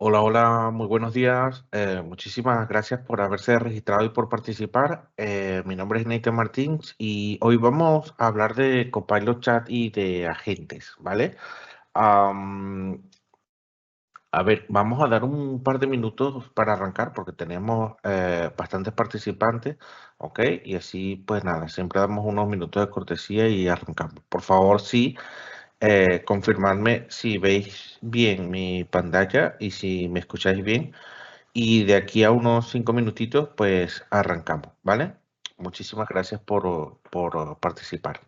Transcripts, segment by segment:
Hola, hola, muy buenos días. Muchísimas gracias por haberse registrado y por participar. Mi nombre es Nathan Martins y hoy vamos a hablar de Copilot Chat y de agentes, ¿vale? Am, a ver, vamos a dar un par de minutos para arrancar porque tenemos bastantes participantes, ¿ok? Y así, pues nada, siempre damos unos minutos de cortesía y arrancamos. Por favor, sí. Confirmadme si veis bien mi pantalla y si me escucháis bien. Y de aquí a unos 5 minutitos, pues arrancamos, ¿vale? Muchísimas gracias por participar.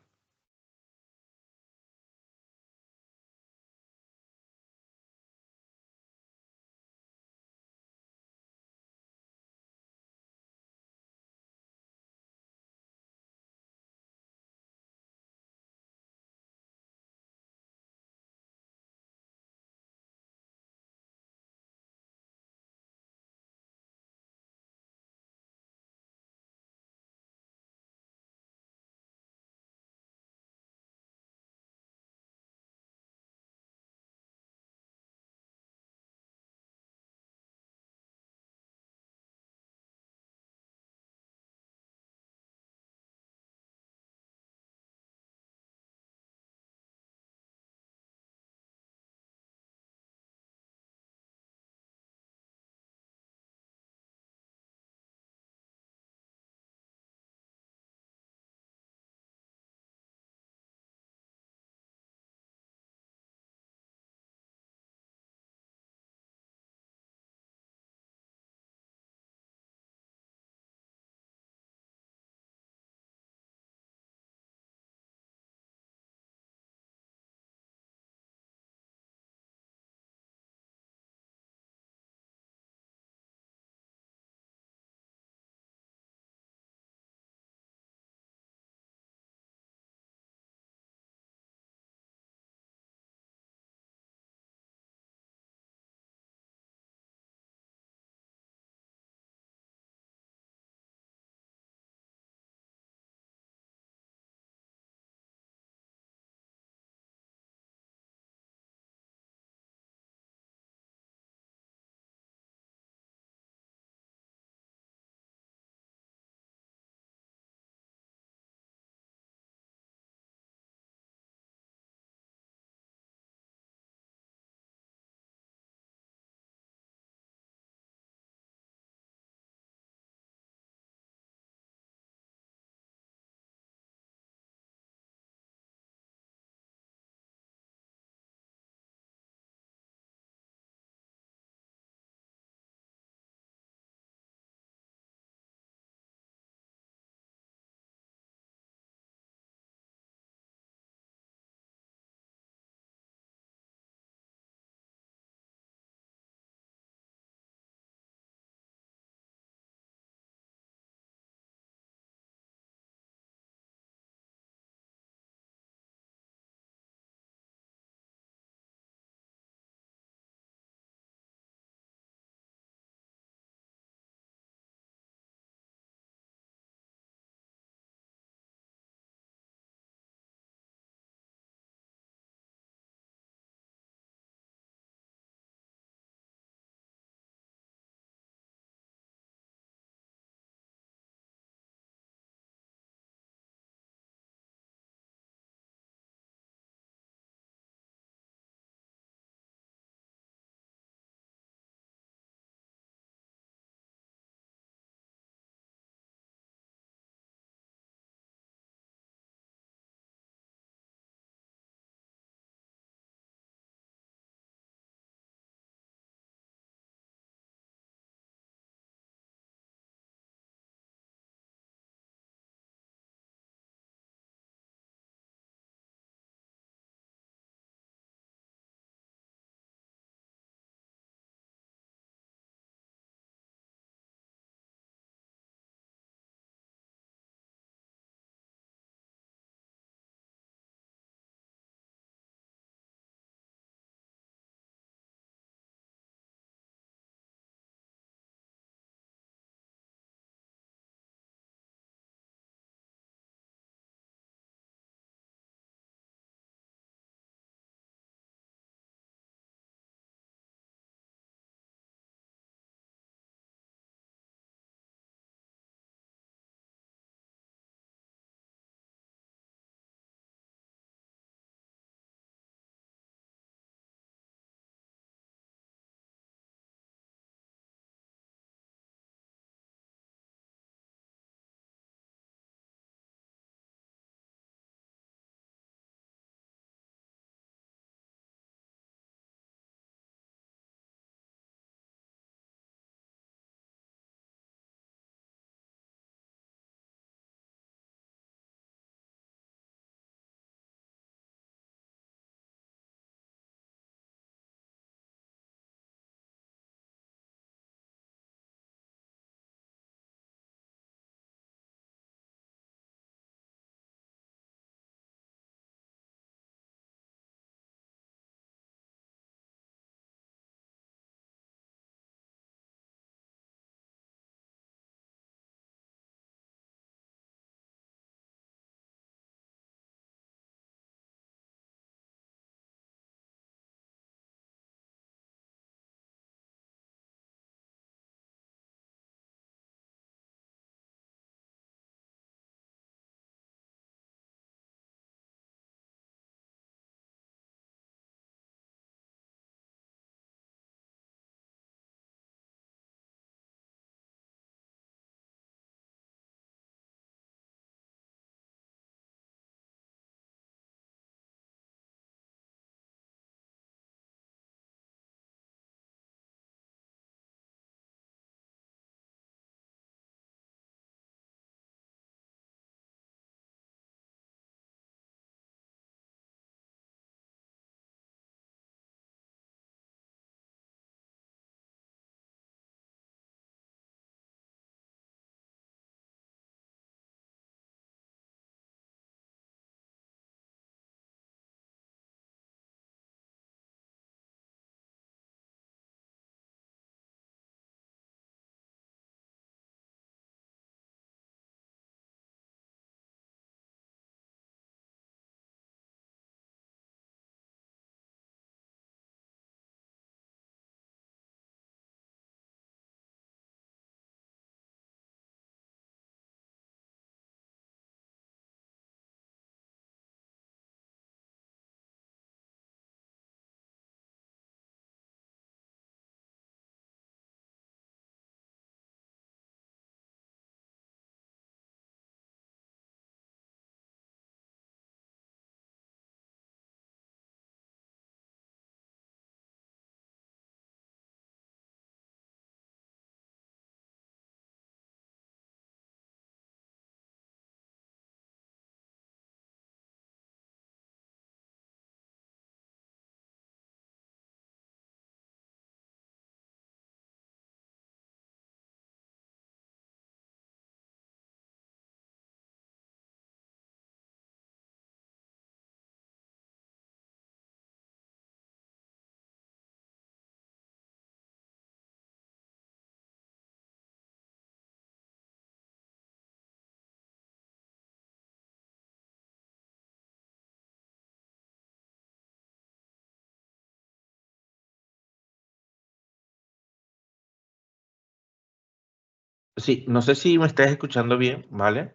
Sí, no sé si me estás escuchando bien, ¿vale?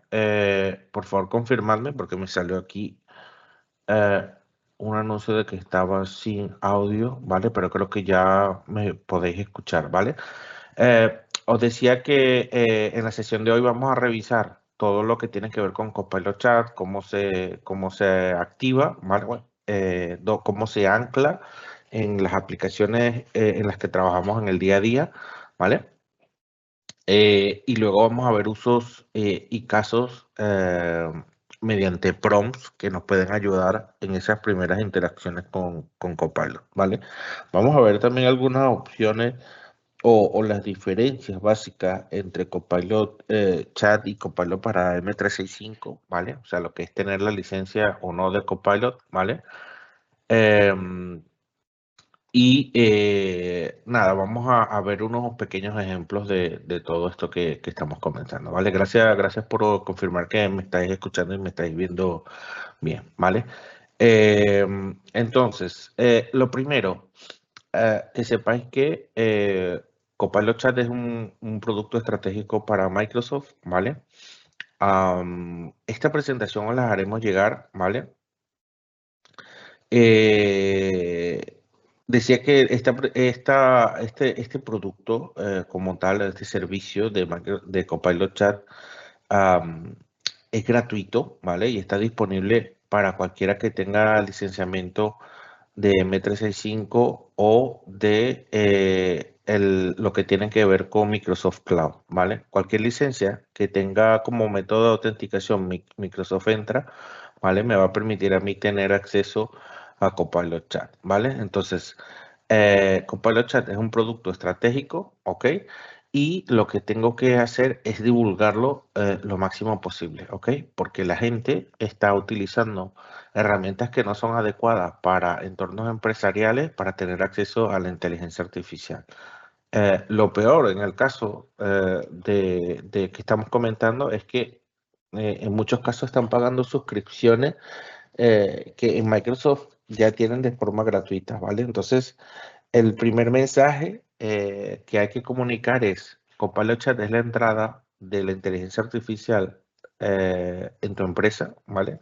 Por favor, confirmadme porque me salió aquí eh, un anuncio de que estaba sin audio, ¿vale? Pero creo que ya me podéis escuchar, ¿vale? Os decía que en la sesión de hoy vamos a revisar todo lo que tiene que ver con Copilot Chat, cómo se activa, ¿vale? Bueno, cómo se ancla en las aplicaciones en las que trabajamos en el día a día, ¿vale? Y luego vamos a ver usos y casos mediante prompts que nos pueden ayudar en esas primeras interacciones con Copilot, ¿vale? Vamos a ver también algunas opciones o las diferencias básicas entre Copilot Chat y Copilot para M365, ¿vale? O sea, lo que es tener la licencia o no de Copilot, ¿vale? Em, nada, vamos a ver unos pequeños ejemplos de todo esto que estamos comenzando, ¿vale? Gracias por confirmar que me estáis escuchando y me estáis viendo bien, ¿vale? Entonces, lo primero, que sepáis que Copilot Chat es un producto estratégico para Microsoft, ¿vale? Esta presentación os la haremos llegar, ¿vale? Eh, Decía que este producto como tal, este servicio de Copilot Chat, am, es gratuito, ¿vale? Y está disponible para cualquiera que tenga licenciamiento de M365 o de lo que tiene que ver con Microsoft Cloud, ¿vale? Cualquier licencia que tenga como método de autenticación Microsoft Entra, ¿vale? Me va a permitir a mí tener acceso a Copilot Chat, ¿vale? Entonces, Copilot Chat es un producto estratégico, ¿ok? Y lo que tengo que hacer es divulgarlo lo máximo posible, ¿ok? Porque la gente está utilizando herramientas que no son adecuadas para entornos empresariales para tener acceso a la inteligencia artificial. Lo peor en el caso de que estamos comentando es que en muchos casos están pagando suscripciones que en Microsoft ya tienen de forma gratuita, ¿vale? Entonces, el primer mensaje que hay que comunicar es, Copilot Chat es la entrada de la inteligencia artificial en tu empresa, ¿vale?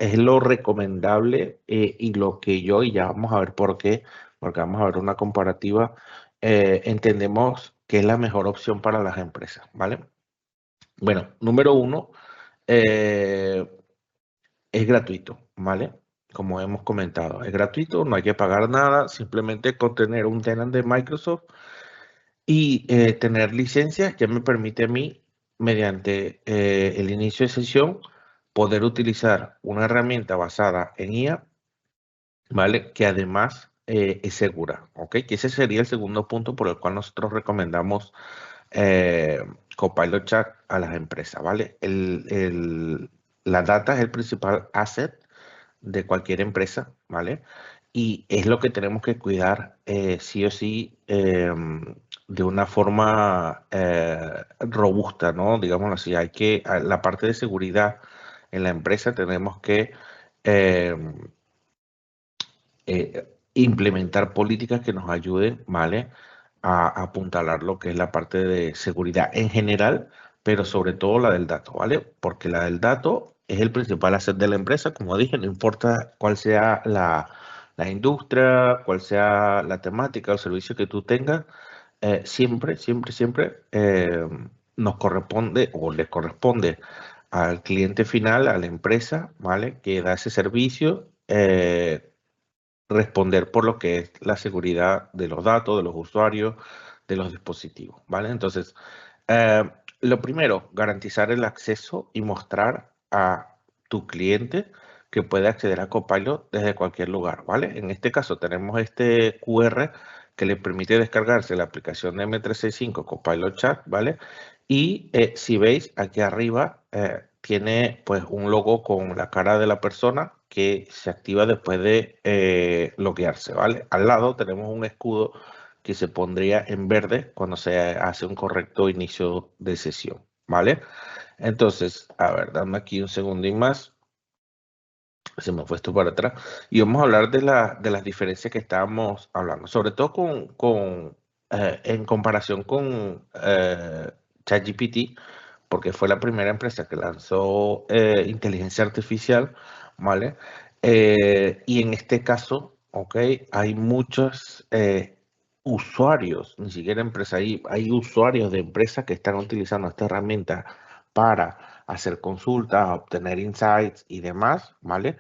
Es lo recomendable y lo que yo, y ya vamos a ver por qué, porque vamos a ver una comparativa, entendemos que es la mejor opción para las empresas, ¿vale? Bueno, número uno, eh, es gratuito, ¿vale? Como hemos comentado, es gratuito, no hay que pagar nada, simplemente con tener un tenant de Microsoft y tener licencias ya me permite a mí, mediante el inicio de sesión, poder utilizar una herramienta basada en IA, ¿vale? Que además es segura, ¿ok? Que ese sería el segundo punto por el cual nosotros recomendamos eh, Copilot Chat a las empresas, ¿vale? La data es el principal asset de cualquier empresa, ¿vale? Y es lo que tenemos que cuidar sí o sí de una forma robusta, ¿no? Digámoslo así, la parte de seguridad en la empresa tenemos que eh, implementar políticas que nos ayuden, ¿vale? A apuntalar lo que es la parte de seguridad en general, pero sobre todo la del dato, ¿vale? Porque la del dato es el principal asset de la empresa, como dije, no importa cuál sea la industria, cuál sea la temática o servicio que tú tengas, siempre nos corresponde o les corresponde al cliente final, a la empresa, ¿vale? Que da ese servicio, responder por lo que es la seguridad de los datos, de los usuarios, de los dispositivos, ¿vale? Entonces, lo primero, garantizar el acceso y mostrar a tu cliente que puede acceder a Copilot desde cualquier lugar, ¿vale? En este caso tenemos este QR que le permite descargarse la aplicación de M365 Copilot Chat, ¿vale? Y si veis aquí arriba tiene pues un logo con la cara de la persona que se activa después de loguearse, ¿vale? Al lado tenemos un escudo que se pondría en verde cuando se hace un correcto inicio de sesión, ¿vale? Entonces, a ver, dame aquí un segundín más. Se me fue esto para atrás. Y vamos a hablar de las diferencias que estábamos hablando, sobre todo con en comparación con ChatGPT, porque fue la primera empresa que lanzó inteligencia artificial, ¿vale? Y en este caso, ¿ok? Hay muchos usuarios, ni siquiera empresas, hay usuarios de empresas que están utilizando esta herramienta para hacer consultas, obtener insights y demás, ¿vale?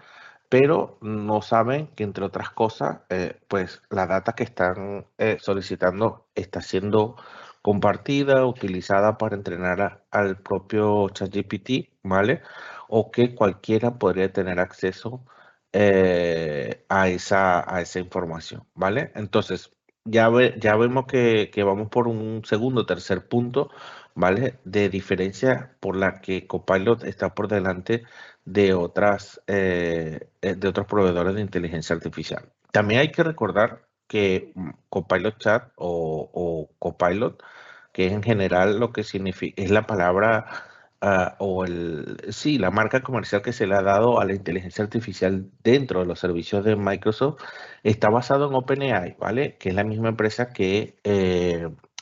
Pero no saben que, entre otras cosas, pues la data que están solicitando está siendo compartida, utilizada para entrenar al propio ChatGPT, ¿vale? O que cualquiera podría tener acceso a esa información, ¿vale? Entonces, ya vemos que vamos por un segundo o tercer punto, ¿vale? De diferencia por la que Copilot está por delante de otros proveedores de inteligencia artificial. También hay que recordar que Copilot Chat o Copilot, que es en general lo que significa, es la palabra sí, la marca comercial que se le ha dado a la inteligencia artificial dentro de los servicios de Microsoft, está basado en OpenAI, ¿vale? Que es la misma empresa que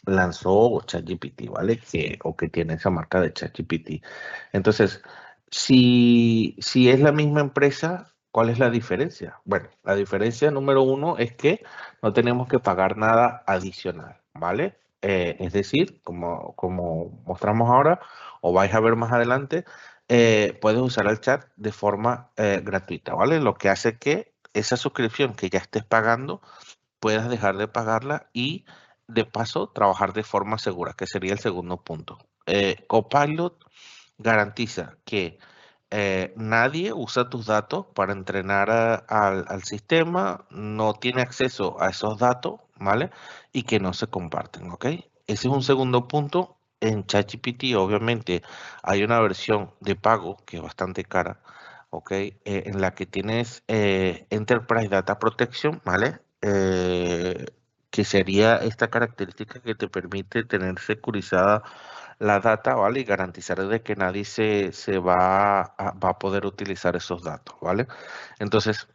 lanzó ChatGPT, ¿vale? O que tiene esa marca de ChatGPT. Entonces, si es la misma empresa, ¿cuál es la diferencia? Bueno, la diferencia número uno es que no tenemos que pagar nada adicional, ¿vale? Es decir, como mostramos ahora, o vais a ver más adelante, puedes usar el chat de forma gratuita, ¿vale? Lo que hace que esa suscripción que ya estés pagando, puedas dejar de pagarla y, de paso, trabajar de forma segura, que sería el segundo punto. Copilot garantiza que nadie usa tus datos para entrenar al sistema, no tiene acceso a esos datos, ¿vale? Y que no se comparten, ¿ok? Ese es un segundo punto. En ChatGPT, obviamente, hay una versión de pago que es bastante cara, ¿ok? En la que tienes Enterprise Data Protection, ¿vale? Que sería esta característica que te permite tener securizada la data, ¿vale? Y garantizar de que nadie se va a poder utilizar esos datos, ¿vale? Entonces,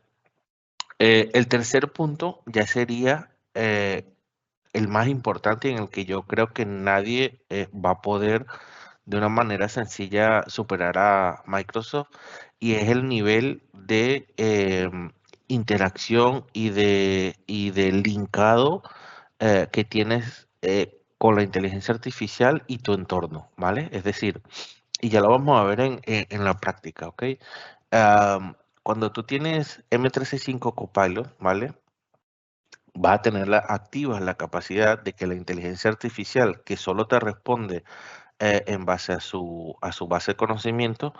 el tercer punto ya sería el más importante, en el que yo creo que nadie va a poder de una manera sencilla superar a Microsoft, y es el nivel de interacción y de linkado que tienes con la inteligencia artificial y tu entorno, ¿vale? Es decir, y ya lo vamos a ver en la práctica, ¿ok? Cuando tú tienes M365 Copilot, ¿vale? Va a tener activa la capacidad de que la inteligencia artificial, que solo te responde en base a su base de conocimiento,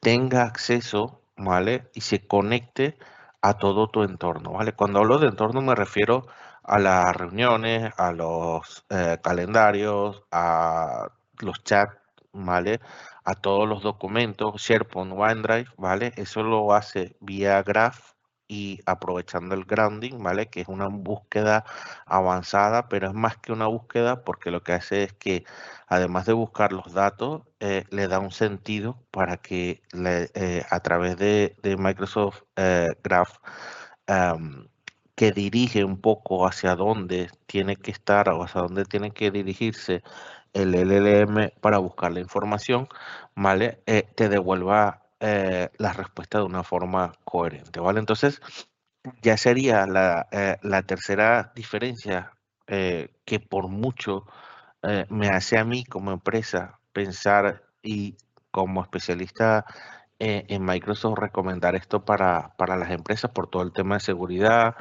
tenga acceso, ¿vale? Y se conecte a todo tu entorno, ¿vale? Cuando hablo de entorno me refiero a las reuniones, a los calendarios, a los chats, ¿vale? A todos los documentos, SharePoint, OneDrive, ¿vale? Eso lo hace vía Graph y aprovechando el grounding, ¿vale? Que es una búsqueda avanzada, pero es más que una búsqueda, porque lo que hace es que, además de buscar los datos, le da un sentido para que a través de Microsoft Graph, am, que dirige un poco hacia dónde tiene que estar o hacia dónde tiene que dirigirse el LLM para buscar la información, ¿vale? Te devuelva la respuesta de una forma coherente, ¿vale? Entonces, ya sería la tercera diferencia que por mucho me hace a mí como empresa pensar, y como especialista en Microsoft, recomendar esto para las empresas por todo el tema de seguridad,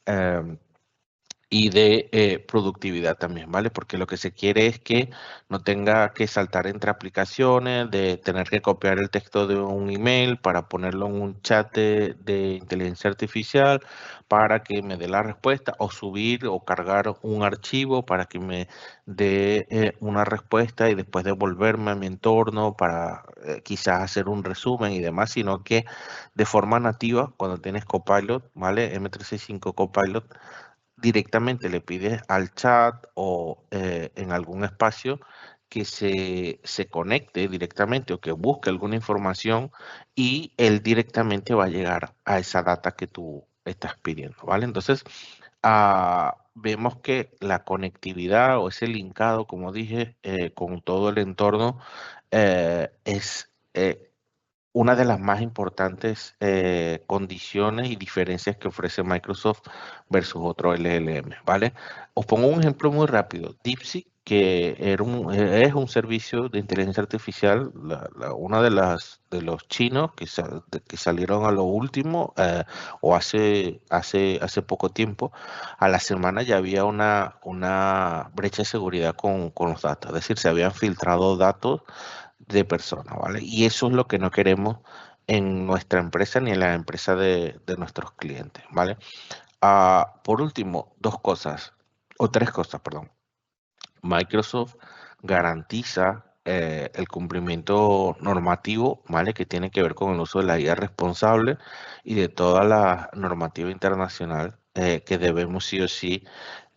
em, y de productividad también, ¿vale? Porque lo que se quiere es que no tenga que saltar entre aplicaciones, de tener que copiar el texto de un email para ponerlo en un chat de inteligencia artificial para que me dé la respuesta, o subir o cargar un archivo para que me dé una respuesta y después devolverme a mi entorno para quizás hacer un resumen y demás, sino que de forma nativa, cuando tienes Copilot, ¿vale? M365 Copilot, directamente le pides al chat o en algún espacio que se conecte directamente o que busque alguna información, y él directamente va a llegar a esa data que tú estás pidiendo, ¿vale? Entonces, vemos que la conectividad o ese linkado, como dije, con todo el entorno es una de las más importantes condiciones y diferencias que ofrece Microsoft versus otro LLM, ¿vale? Os pongo un ejemplo muy rápido. DeepSeek, que es un servicio de inteligencia artificial, una de los chinos que salieron a lo último o hace poco tiempo, a la semana ya había una brecha de seguridad con los datos, es decir, se habían filtrado datos de personas, ¿vale? Y eso es lo que no queremos en nuestra empresa ni en la empresa de nuestros clientes, ¿vale? Por último, dos cosas, o tres cosas, perdón. Microsoft garantiza el cumplimiento normativo, ¿vale? Que tiene que ver con el uso de la IA responsable y de toda la normativa internacional que debemos sí o sí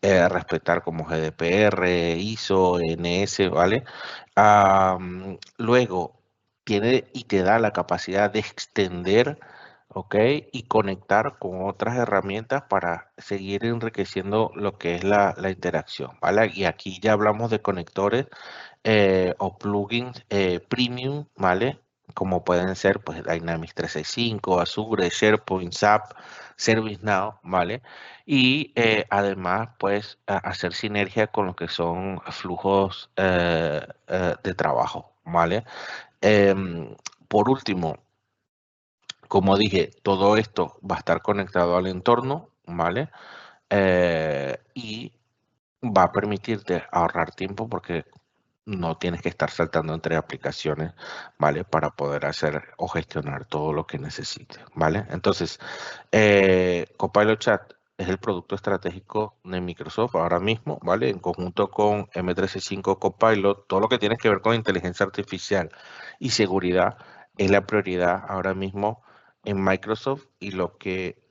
respetar como GDPR, ISO, NS, ¿vale? Luego, tiene y te da la capacidad de extender, ¿ok? Y conectar con otras herramientas para seguir enriqueciendo lo que es la interacción, ¿vale? Y aquí ya hablamos de conectores o plugins premium, ¿vale? Como pueden ser pues Dynamics 365, Azure, SharePoint, SAP, ServiceNow, ¿vale? Y además pues hacer sinergia con lo que son flujos de trabajo, ¿vale? Em, por último, como dije, todo esto va a estar conectado al entorno, ¿vale? Y va a permitirte ahorrar tiempo porque no tienes que estar saltando entre aplicaciones, ¿vale? Para poder hacer o gestionar todo lo que necesites, ¿vale? Entonces, Copilot Chat es el producto estratégico de Microsoft ahora mismo, ¿vale? En conjunto con M365 Copilot, todo lo que tiene que ver con inteligencia artificial y seguridad es la prioridad ahora mismo en Microsoft y lo que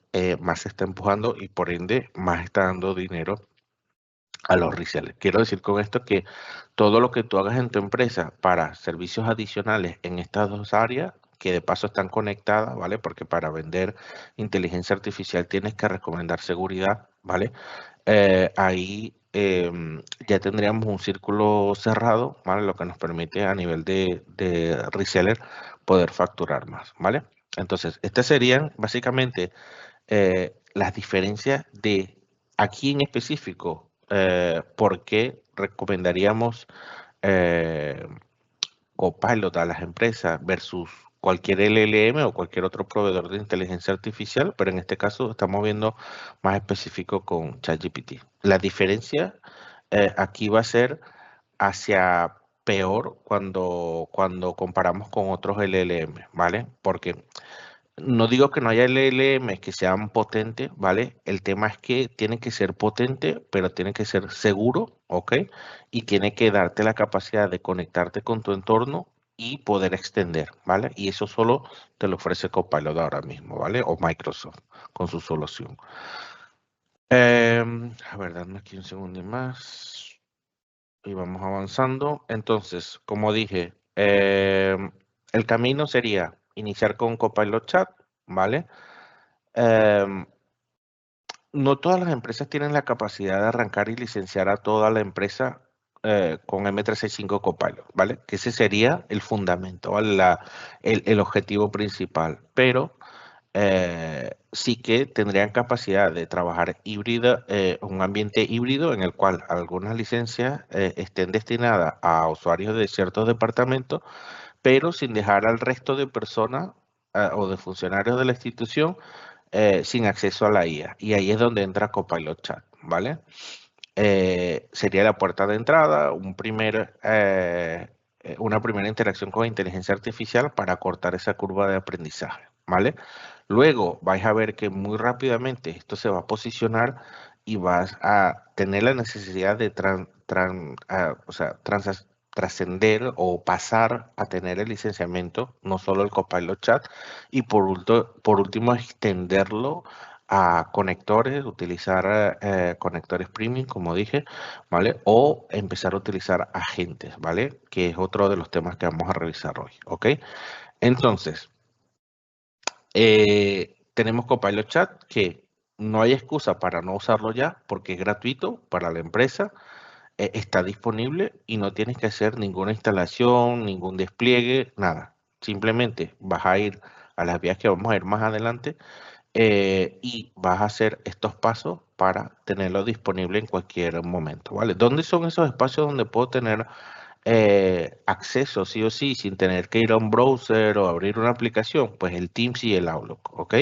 más se está empujando y por ende más está dando dinero a los resellers. Quiero decir con esto que todo lo que tú hagas en tu empresa para servicios adicionales en estas dos áreas, que de paso están conectadas, ¿vale? Porque para vender inteligencia artificial tienes que recomendar seguridad, ¿vale? Ahí ya tendríamos un círculo cerrado, ¿vale? Lo que nos permite a nivel de reseller poder facturar más, ¿vale? Entonces, estas serían básicamente las diferencias de aquí en específico, por qué recomendaríamos eh, Copilot a las empresas versus cualquier LLM o cualquier otro proveedor de inteligencia artificial, pero en este caso estamos viendo más específico con ChatGPT. La diferencia aquí va a ser hacia peor cuando comparamos con otros LLM, ¿vale? Porque no digo que no haya LLMs que sean potentes, ¿vale? El tema es que tiene que ser potente, pero tiene que ser seguro, ¿ok? Y tiene que darte la capacidad de conectarte con tu entorno y poder extender, ¿vale? Y eso solo te lo ofrece Copilot ahora mismo, ¿vale? O Microsoft con su solución. A ver, dame aquí un segundo más y vamos avanzando. Entonces, como dije, el camino sería iniciar con Copilot Chat, ¿vale? Em, no todas las empresas tienen la capacidad de arrancar y licenciar a toda la empresa con M365 Copilot, ¿vale? Que ese sería el fundamento, ¿vale? El objetivo principal. Pero sí que tendrían capacidad de trabajar híbrida, un ambiente híbrido en el cual algunas licencias estén destinadas a usuarios de ciertos departamentos, pero sin dejar al resto de personas o de funcionarios de la institución sin acceso a la IA. Y ahí es donde entra Copilot Chat, ¿vale? Sería la puerta de entrada, una primera interacción con inteligencia artificial para cortar esa curva de aprendizaje, ¿vale? Luego vais a ver que muy rápidamente esto se va a posicionar y vas a tener la necesidad de o sea, trascender o pasar a tener el licenciamiento, no solo el Copilot Chat, y por último extenderlo a conectores, utilizar conectores premium, como dije, ¿vale? O empezar a utilizar agentes, ¿vale? Que es otro de los temas que vamos a revisar hoy, ¿ok? Entonces, tenemos Copilot Chat que no hay excusa para no usarlo ya porque es gratuito para la empresa, está disponible y no tienes que hacer ninguna instalación, ningún despliegue, nada. Simplemente vas a ir a las vías que vamos a ir más adelante y vas a hacer estos pasos para tenerlo disponible en cualquier momento, ¿vale? ¿Dónde son esos espacios donde puedo tener acceso sí o sí sin tener que ir a un browser o abrir una aplicación? Pues el Teams y el Outlook, ¿ok?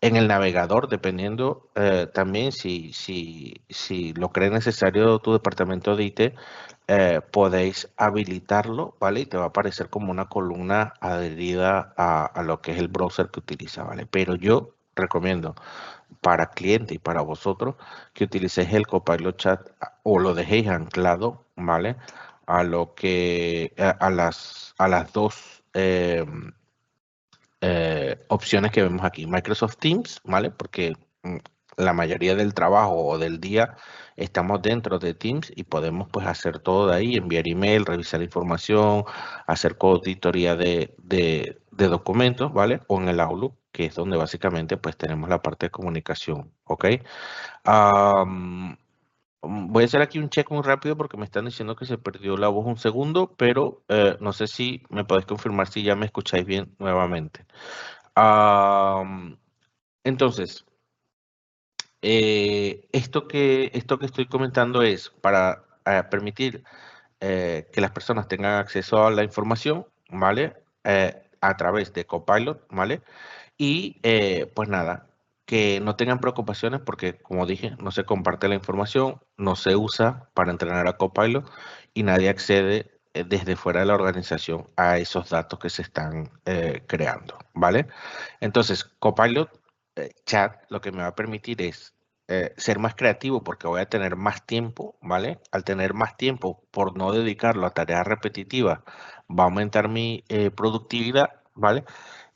En el navegador, dependiendo también si lo cree necesario tu departamento de IT, podéis habilitarlo, ¿vale? Y te va a aparecer como una columna adherida a lo que es el browser que utiliza, ¿vale? Pero yo recomiendo para cliente y para vosotros que utilicéis el Copilot Chat o lo dejéis anclado, ¿vale? A lo que, a las dos opciones que vemos aquí. Microsoft Teams, ¿vale? Porque la mayoría del trabajo o del día estamos dentro de Teams y podemos pues hacer todo de ahí, enviar email, revisar información, hacer auditoría de documentos, ¿vale? O en el Outlook, que es donde básicamente pues tenemos la parte de comunicación, ¿ok? Am, Voy a hacer aquí un check muy rápido porque me están diciendo que se perdió la voz un segundo, pero no sé si me podéis confirmar si ya me escucháis bien nuevamente. Am, entonces, esto que estoy comentando es para permitir que las personas tengan acceso a la información, ¿vale? A través de Copilot, ¿vale? Y pues nada, que no tengan preocupaciones porque, como dije, no se comparte la información, no se usa para entrenar a Copilot y nadie accede desde fuera de la organización a esos datos que se están creando, ¿vale? Entonces, Copilot Chat lo que me va a permitir es ser más creativo porque voy a tener más tiempo, ¿vale? Al tener más tiempo por no dedicarlo a tareas repetitivas, va a aumentar mi productividad, ¿vale?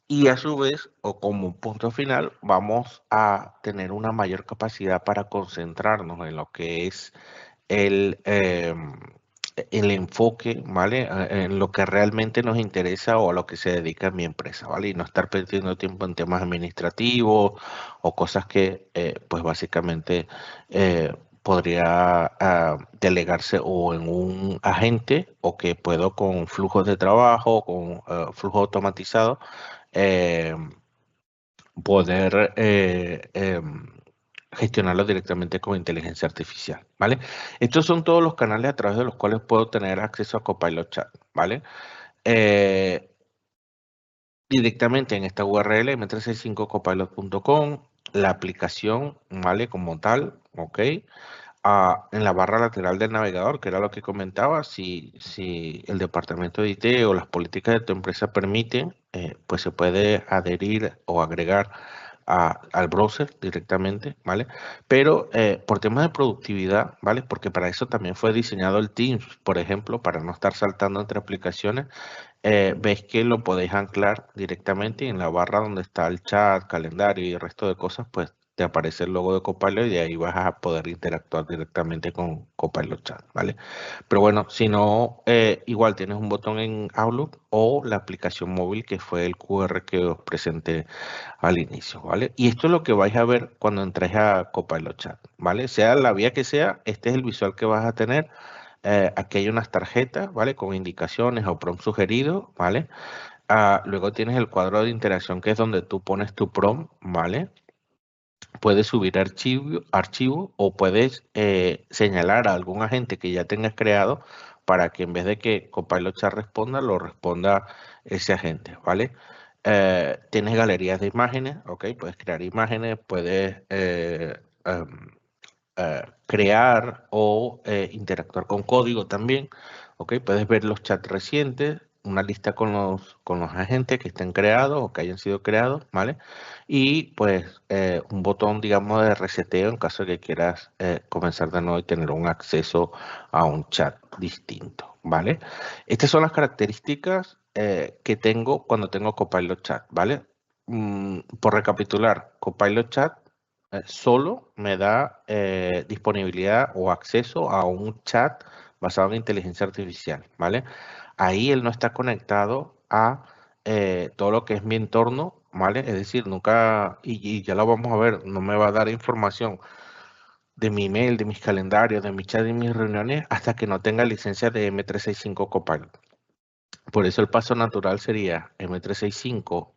Y a su vez, o como punto final, vamos a tener una mayor capacidad para concentrarnos en lo que es el, el enfoque, ¿vale? En lo que realmente nos interesa o a lo que se dedica mi empresa, ¿vale? Y no estar perdiendo tiempo en temas administrativos o cosas que, pues básicamente, podría delegarse o en un agente o que puedo con flujos de trabajo, con flujo automatizado, eh, poder gestionarlo directamente con inteligencia artificial, ¿vale? Estos son todos los canales a través de los cuales puedo tener acceso a Copilot Chat, ¿vale? Eh, Directamente en esta URL, m365copilot.com, la aplicación, ¿vale? Como tal, ¿ok? En la barra lateral del navegador, que era lo que comentaba, si el departamento de IT o las políticas de tu empresa permiten, pues se puede adherir o agregar al browser directamente, ¿vale? Pero por temas de productividad, ¿vale? Porque para eso también fue diseñado el Teams, por ejemplo, para no estar saltando entre aplicaciones, ves que lo podéis anclar directamente en la barra donde está el chat, calendario y el resto de cosas, pues te aparece el logo de Copilot y ahí vas a poder interactuar directamente con Copilot Chat, ¿vale? Pero bueno, si no, igual tienes un botón en Outlook o la aplicación móvil que fue el QR que os presenté al inicio, ¿vale? Y esto es lo que vais a ver cuando entres a Copilot Chat, ¿vale? Sea la vía que sea, este es el visual que vas a tener. Aquí hay unas tarjetas, ¿vale? Con indicaciones o prompt sugerido, ¿vale? Luego tienes el cuadro de interacción que es donde tú pones tu prompt, ¿vale? Puedes subir archivo o puedes señalar a algún agente que ya tengas creado para que en vez de que Copilot Chat responda, lo responda ese agente, ¿vale? Tienes galerías de imágenes, ¿ok? Puedes crear imágenes, puedes crear o interactuar con código también, ¿ok? Puedes ver los chats recientes, una lista con los agentes que estén creados o que hayan sido creados, ¿vale? Y pues un botón, digamos, de reseteo en caso de que quieras comenzar de nuevo y tener un acceso a un chat distinto, ¿vale? Estas son las características que tengo cuando tengo Copilot Chat, ¿vale? Por recapitular, Copilot Chat solo me da disponibilidad o acceso a un chat basado en inteligencia artificial, ¿vale? Ahí él no está conectado a todo lo que es mi entorno, ¿vale? Es decir, nunca, y ya lo vamos a ver, no me va a dar información de mi email, de mis calendarios, de mi chat y mis reuniones hasta que no tenga licencia de M365 Copilot. Por eso el paso natural sería M365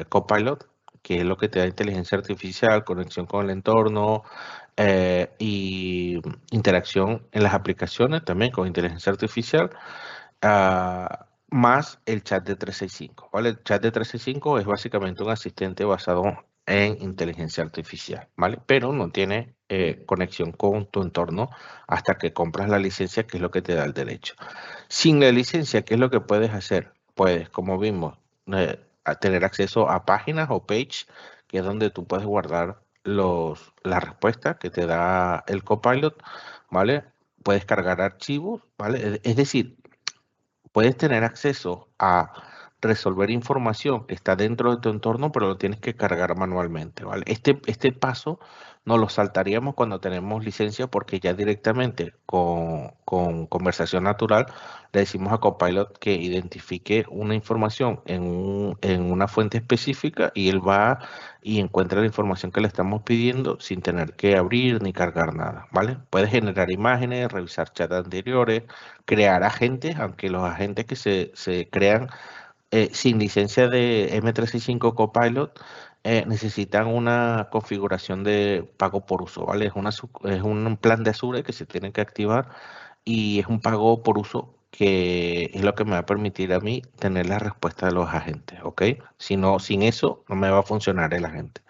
Copilot, que es lo que te da inteligencia artificial, conexión con el entorno y interacción en las aplicaciones también con inteligencia artificial, más el chat de 365, ¿vale? El chat de 365 es básicamente un asistente basado en inteligencia artificial, ¿vale? Pero no tiene conexión con tu entorno hasta que compras la licencia, que es lo que te da el derecho. Sin la licencia, ¿qué es lo que puedes hacer? Puedes, como vimos, tener acceso a páginas o page, que es donde tú puedes guardar las respuestas que te da el Copilot, ¿vale? Puedes cargar archivos, ¿vale? Es decir, puedes tener acceso a resolver información que está dentro de tu entorno, pero lo tienes que cargar manualmente, ¿vale? Este paso no lo saltaríamos cuando tenemos licencia porque ya directamente con conversación natural le decimos a Copilot que identifique una información en una fuente específica y él va y encuentra la información que le estamos pidiendo sin tener que abrir ni cargar nada, ¿vale? Puedes generar imágenes, revisar chats anteriores, crear agentes, aunque los agentes que se crean sin licencia de M365 Copilot necesitan una configuración de pago por uso, ¿vale? Es un plan de Azure que se tiene que activar y es un pago por uso que es lo que me va a permitir a mí tener la respuesta de los agentes, ¿ok? Si no, sin eso no me va a funcionar el agente.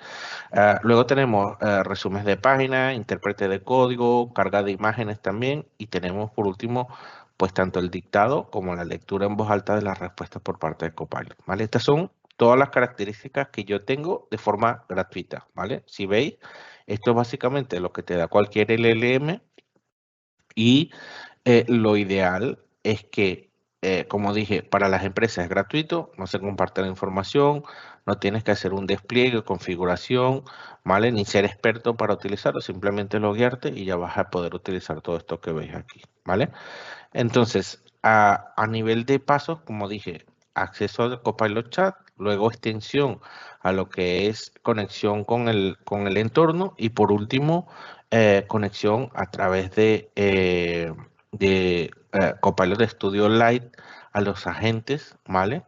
Luego tenemos resúmenes de páginas, intérprete de código, carga de imágenes también y tenemos por último pues tanto el dictado como la lectura en voz alta de las respuestas por parte de Copilot, ¿vale? Estas son todas las características que yo tengo de forma gratuita, ¿vale? Si veis, esto es básicamente lo que te da cualquier LLM y lo ideal es que, como dije, para las empresas es gratuito, no se comparte la información, no tienes que hacer un despliegue, configuración, ¿vale? Ni ser experto para utilizarlo, simplemente loguearte y ya vas a poder utilizar todo esto que veis aquí, ¿vale? Entonces, a nivel de pasos, como dije, acceso al Copilot Chat, luego extensión a lo que es conexión con el entorno y por último, conexión a través de Copilot Studio Lite a los agentes, ¿vale?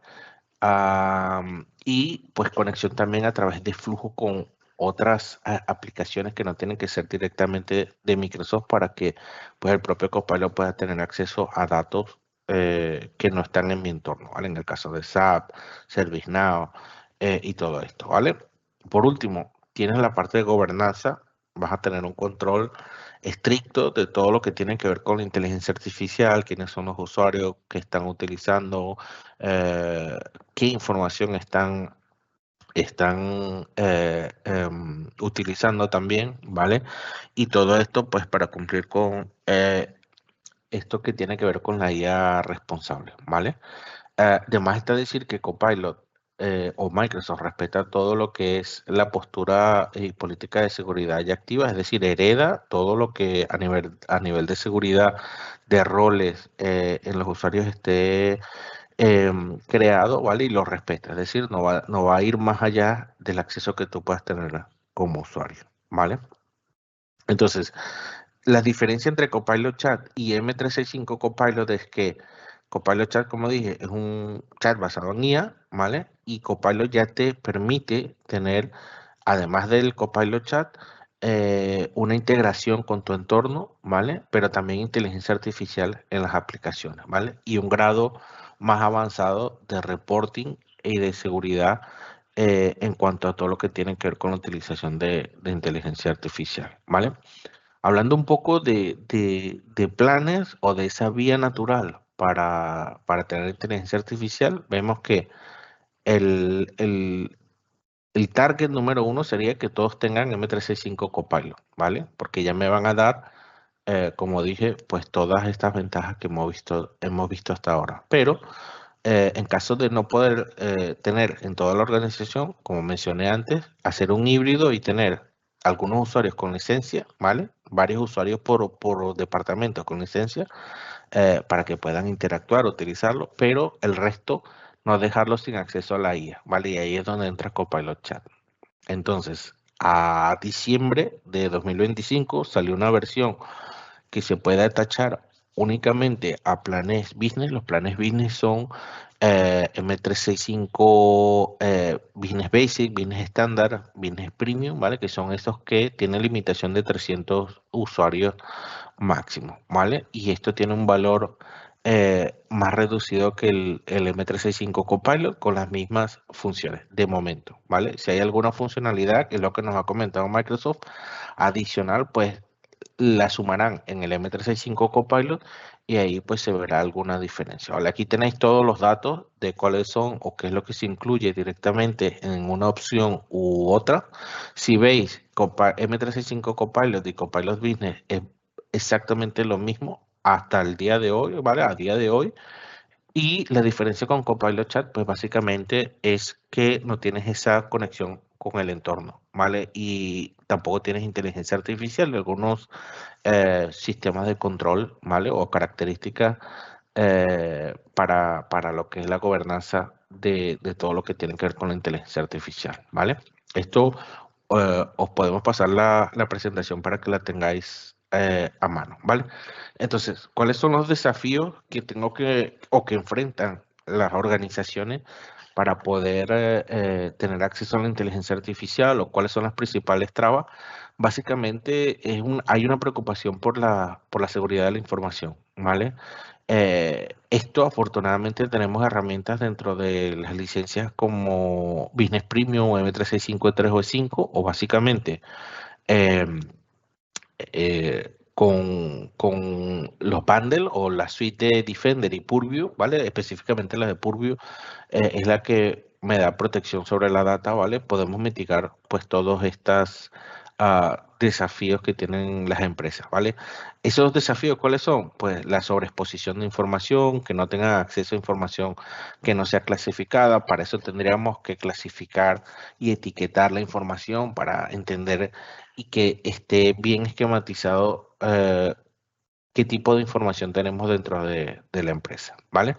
Y pues conexión también a través de flujo con otras aplicaciones que no tienen que ser directamente de Microsoft para que pues el propio Copilot pueda tener acceso a datos que no están en mi entorno, ¿vale? En el caso de SAP, ServiceNow y todo esto, ¿vale? Por último, tienes la parte de gobernanza, vas a tener un control estricto de todo lo que tiene que ver con la inteligencia artificial, quiénes son los usuarios que están utilizando, eh, qué información están utilizando también, ¿vale? Y todo esto pues para cumplir con esto que tiene que ver con la IA responsable, ¿vale? Además está decir que Copilot o Microsoft respeta todo lo que es la postura y política de seguridad ya activa, es decir, hereda todo lo que a nivel de seguridad de roles en los usuarios esté creado, ¿vale? Y lo respeta, es decir, no va a ir más allá del acceso que tú puedas tener como usuario, ¿vale? Entonces, la diferencia entre Copilot Chat y M365 Copilot es que Copilot Chat, como dije, es un chat basado en IA, ¿vale? Y Copilot ya te permite tener, además del Copilot Chat, una integración con tu entorno, ¿vale? Pero también inteligencia artificial en las aplicaciones, ¿vale? Y un grado más avanzado de reporting y de seguridad en cuanto a todo lo que tiene que ver con la utilización de inteligencia artificial, ¿vale? Hablando un poco de planes o de esa vía natural para tener inteligencia artificial, vemos que el, el, el target número uno sería que todos tengan M365 Copilot, ¿vale? Porque ya me van a dar, como dije, pues todas estas ventajas que hemos visto hasta ahora. Pero en caso de no poder tener en toda la organización, como mencioné antes, hacer un híbrido y tener algunos usuarios con licencia, ¿vale? Varios usuarios por departamento con licencia para que puedan interactuar, utilizarlo, pero el resto no dejarlo sin acceso a la IA, ¿vale? Y ahí es donde entra Copilot Chat. Entonces, a diciembre de 2025 salió una versión que se puede atachar únicamente a planes business. Los planes business son M365 Business Basic, Business Standard, Business Premium, ¿vale? Que son esos que tienen limitación de 300 usuarios máximo, ¿vale? Y esto tiene un valor más reducido que el M365 Copilot con las mismas funciones de momento, ¿vale? Si hay alguna funcionalidad, que es lo que nos ha comentado Microsoft, adicional, pues la sumarán en el M365 Copilot y ahí pues se verá alguna diferencia. Vale, aquí tenéis todos los datos de cuáles son o qué es lo que se incluye directamente en una opción u otra. Si veis M365 Copilot y Copilot Business es exactamente lo mismo hasta el día de hoy, ¿vale? A día de hoy. Y la diferencia con Copilot Chat, pues básicamente es que no tienes esa conexión con el entorno, ¿vale? Y tampoco tienes inteligencia artificial de algunos sistemas de control, ¿vale? O características para lo que es la gobernanza de todo lo que tiene que ver con la inteligencia artificial, ¿vale? Esto os podemos pasar la presentación para que la tengáis a mano, ¿vale? Entonces, ¿cuáles son los desafíos que tengo o que enfrentan las organizaciones para poder tener acceso a la inteligencia artificial o cuáles son las principales trabas? Básicamente hay una preocupación por la seguridad de la información, ¿vale? Esto afortunadamente tenemos herramientas dentro de las licencias como Business Premium o M365, E3 o E5 o básicamente em, con los bundles o la suite de Defender y Purview, ¿vale? Específicamente la de Purview es la que me da protección sobre la data, ¿vale? Podemos mitigar pues todos estos desafíos que tienen las empresas, ¿vale? ¿Esos desafíos cuáles son? Pues la sobreexposición de información, que no tengan acceso a información que no sea clasificada. Para eso tendríamos que clasificar y etiquetar la información para entender y que esté bien esquematizado qué tipo de información tenemos dentro de la empresa, ¿vale?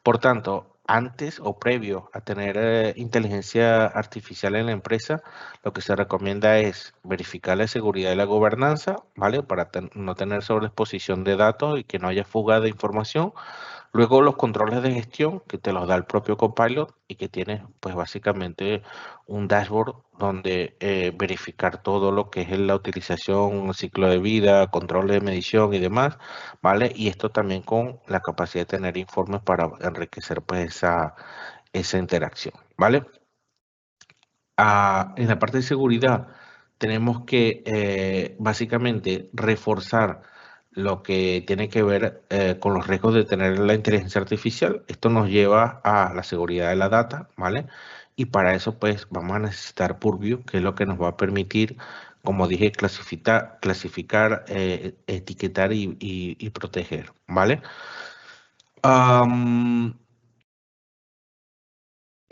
Por tanto, antes o previo a tener inteligencia artificial en la empresa, lo que se recomienda es verificar la seguridad y la gobernanza, ¿vale? Para no tener sobreexposición de datos y que no haya fuga de información. Luego los controles de gestión que te los da el propio Copilot y que tienes pues básicamente un dashboard donde verificar todo lo que es la utilización, ciclo de vida, control de medición y demás, ¿vale? Y esto también con la capacidad de tener informes para enriquecer pues esa interacción, ¿vale? En la parte de seguridad tenemos que básicamente reforzar lo que tiene que ver con los riesgos de tener la inteligencia artificial. Esto nos lleva a la seguridad de la data, ¿vale? Y para eso pues vamos a necesitar Purview, que es lo que nos va a permitir, como dije, clasificar, etiquetar y proteger, ¿vale? Am,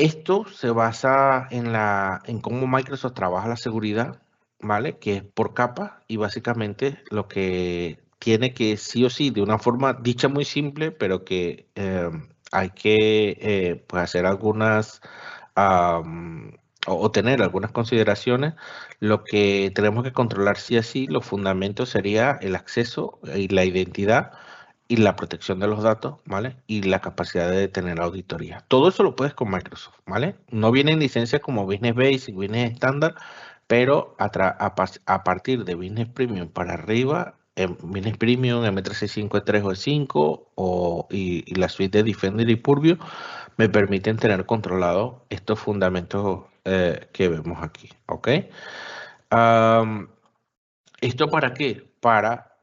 Esto se basa en cómo Microsoft trabaja la seguridad, ¿vale? Que es por capa y básicamente lo que tiene que sí o sí, de una forma dicha muy simple, pero que hay que pues hacer algunas am, o tener algunas consideraciones. Lo que tenemos que controlar sí o sí, los fundamentos sería el acceso y la identidad y la protección de los datos, ¿vale? Y la capacidad de tener auditoría. Todo eso lo puedes con Microsoft, ¿vale? No vienen licencias como Business Basic, Business Standard, pero a partir de Business Premium para arriba, Business Premium, M365, E3 o E5 y la suite de Defender y Purview me permiten tener controlados estos fundamentos que vemos aquí, ¿ok? Am, ¿Esto para qué? Para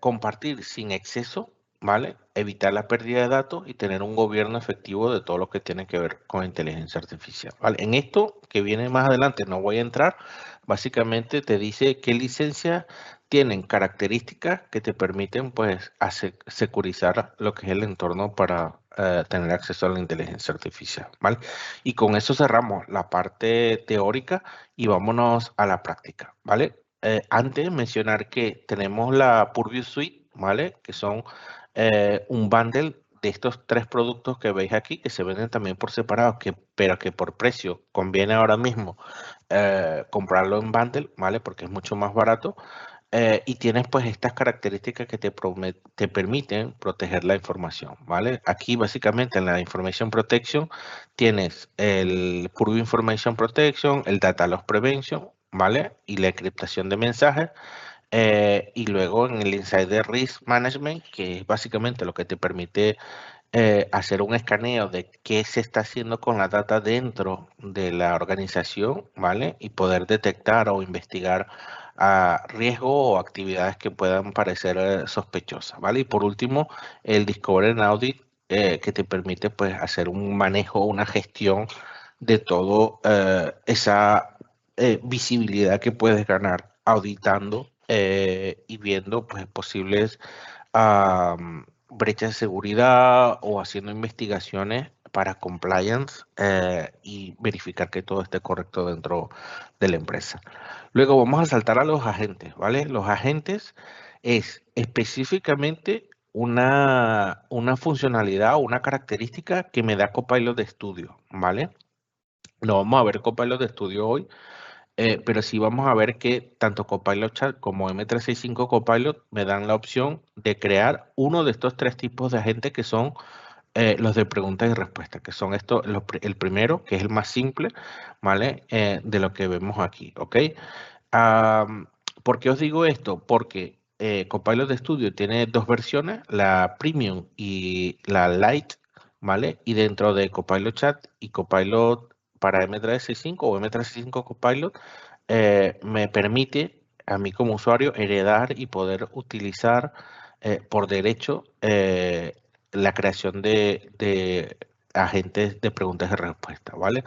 compartir sin exceso, ¿vale? Evitar la pérdida de datos y tener un gobierno efectivo de todo lo que tiene que ver con inteligencia artificial, ¿vale? En esto que viene más adelante no voy a entrar, básicamente te dice qué licencias tienen características que te permiten pues securizar lo que es el entorno para tener acceso a la inteligencia artificial, ¿vale? Y con eso cerramos la parte teórica y vámonos a la práctica, ¿vale? Antes mencionar que tenemos la Purview Suite, ¿vale? Que son un bundle de estos 3 productos que veis aquí, que se venden también por separado, pero que por precio conviene ahora mismo comprarlo en bundle, ¿vale? Porque es mucho más barato. Y tienes pues estas características que te permiten proteger la información, ¿vale? Aquí básicamente en la Information Protection tienes el Pure Information Protection, el Data Loss Prevention, ¿vale? Y la encriptación de mensajes. Y luego en el Insider Risk Management, que es básicamente lo que te permite hacer un escaneo de qué se está haciendo con la data dentro de la organización, ¿vale? Y poder detectar o investigar riesgos o actividades que puedan parecer sospechosas, ¿vale? Y por último, el Discover and Audit, que te permite pues hacer un manejo, una gestión de todo esa visibilidad que puedes ganar auditando y viendo pues posibles brechas de seguridad o haciendo investigaciones para compliance y verificar que todo esté correcto dentro de la empresa. Luego vamos a saltar a los agentes, ¿vale? Los agentes es específicamente una funcionalidad o una característica que me da Copilot de estudio, ¿vale? No vamos a ver Copilot de estudio hoy, pero sí vamos a ver que tanto Copilot Chat como M365 Copilot me dan la opción de crear uno de estos 3 tipos de agentes que son los de preguntas y respuestas, que son el primero, que es el más simple, ¿vale? De lo que vemos aquí, ¿ok? ¿Por qué os digo esto? Porque Copilot Studio tiene 2 versiones, la Premium y la Lite, ¿vale? Y dentro de Copilot Chat y Copilot para M365 o M365 Copilot, me permite a mí como usuario heredar y poder utilizar por derecho la creación de agentes de preguntas y respuestas, ¿vale?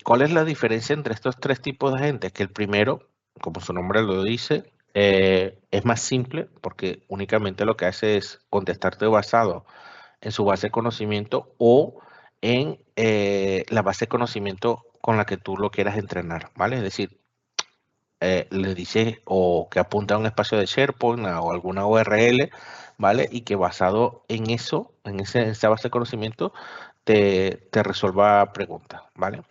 ¿Cuál es la diferencia entre estos 3 tipos de agentes? Que el primero, como su nombre lo dice, es más simple porque únicamente lo que hace es contestarte basado en su base de conocimiento o en la base de conocimiento con la que tú lo quieras entrenar, ¿vale? Es decir, le dice o que apunta a un espacio de SharePoint o alguna URL, ¿vale? Y que basado en eso, en esa base de conocimiento, te resuelva preguntas, ¿vale?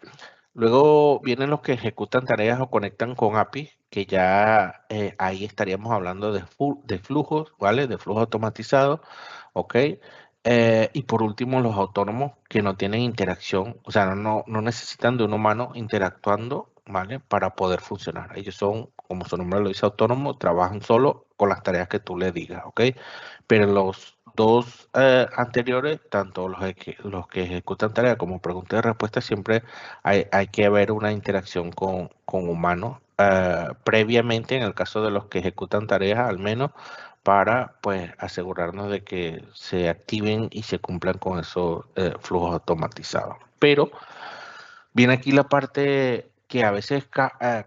Luego vienen los que ejecutan tareas o conectan con API, que ya ahí estaríamos hablando de flujos, ¿vale? De flujos automatizados, ¿ok? Y por último, los autónomos que no tienen interacción, o sea, no necesitan de un humano interactuando, ¿vale? Para poder funcionar. Ellos son, como su nombre lo dice, autónomos, trabajan solo con las tareas que tú le digas, ¿ok? Pero los 2 anteriores, tanto los que ejecutan tareas como preguntas y respuestas, siempre hay que haber una interacción con humanos previamente, en el caso de los que ejecutan tareas, al menos para pues asegurarnos de que se activen y se cumplan con esos flujos automatizados. Pero viene aquí la parte que a veces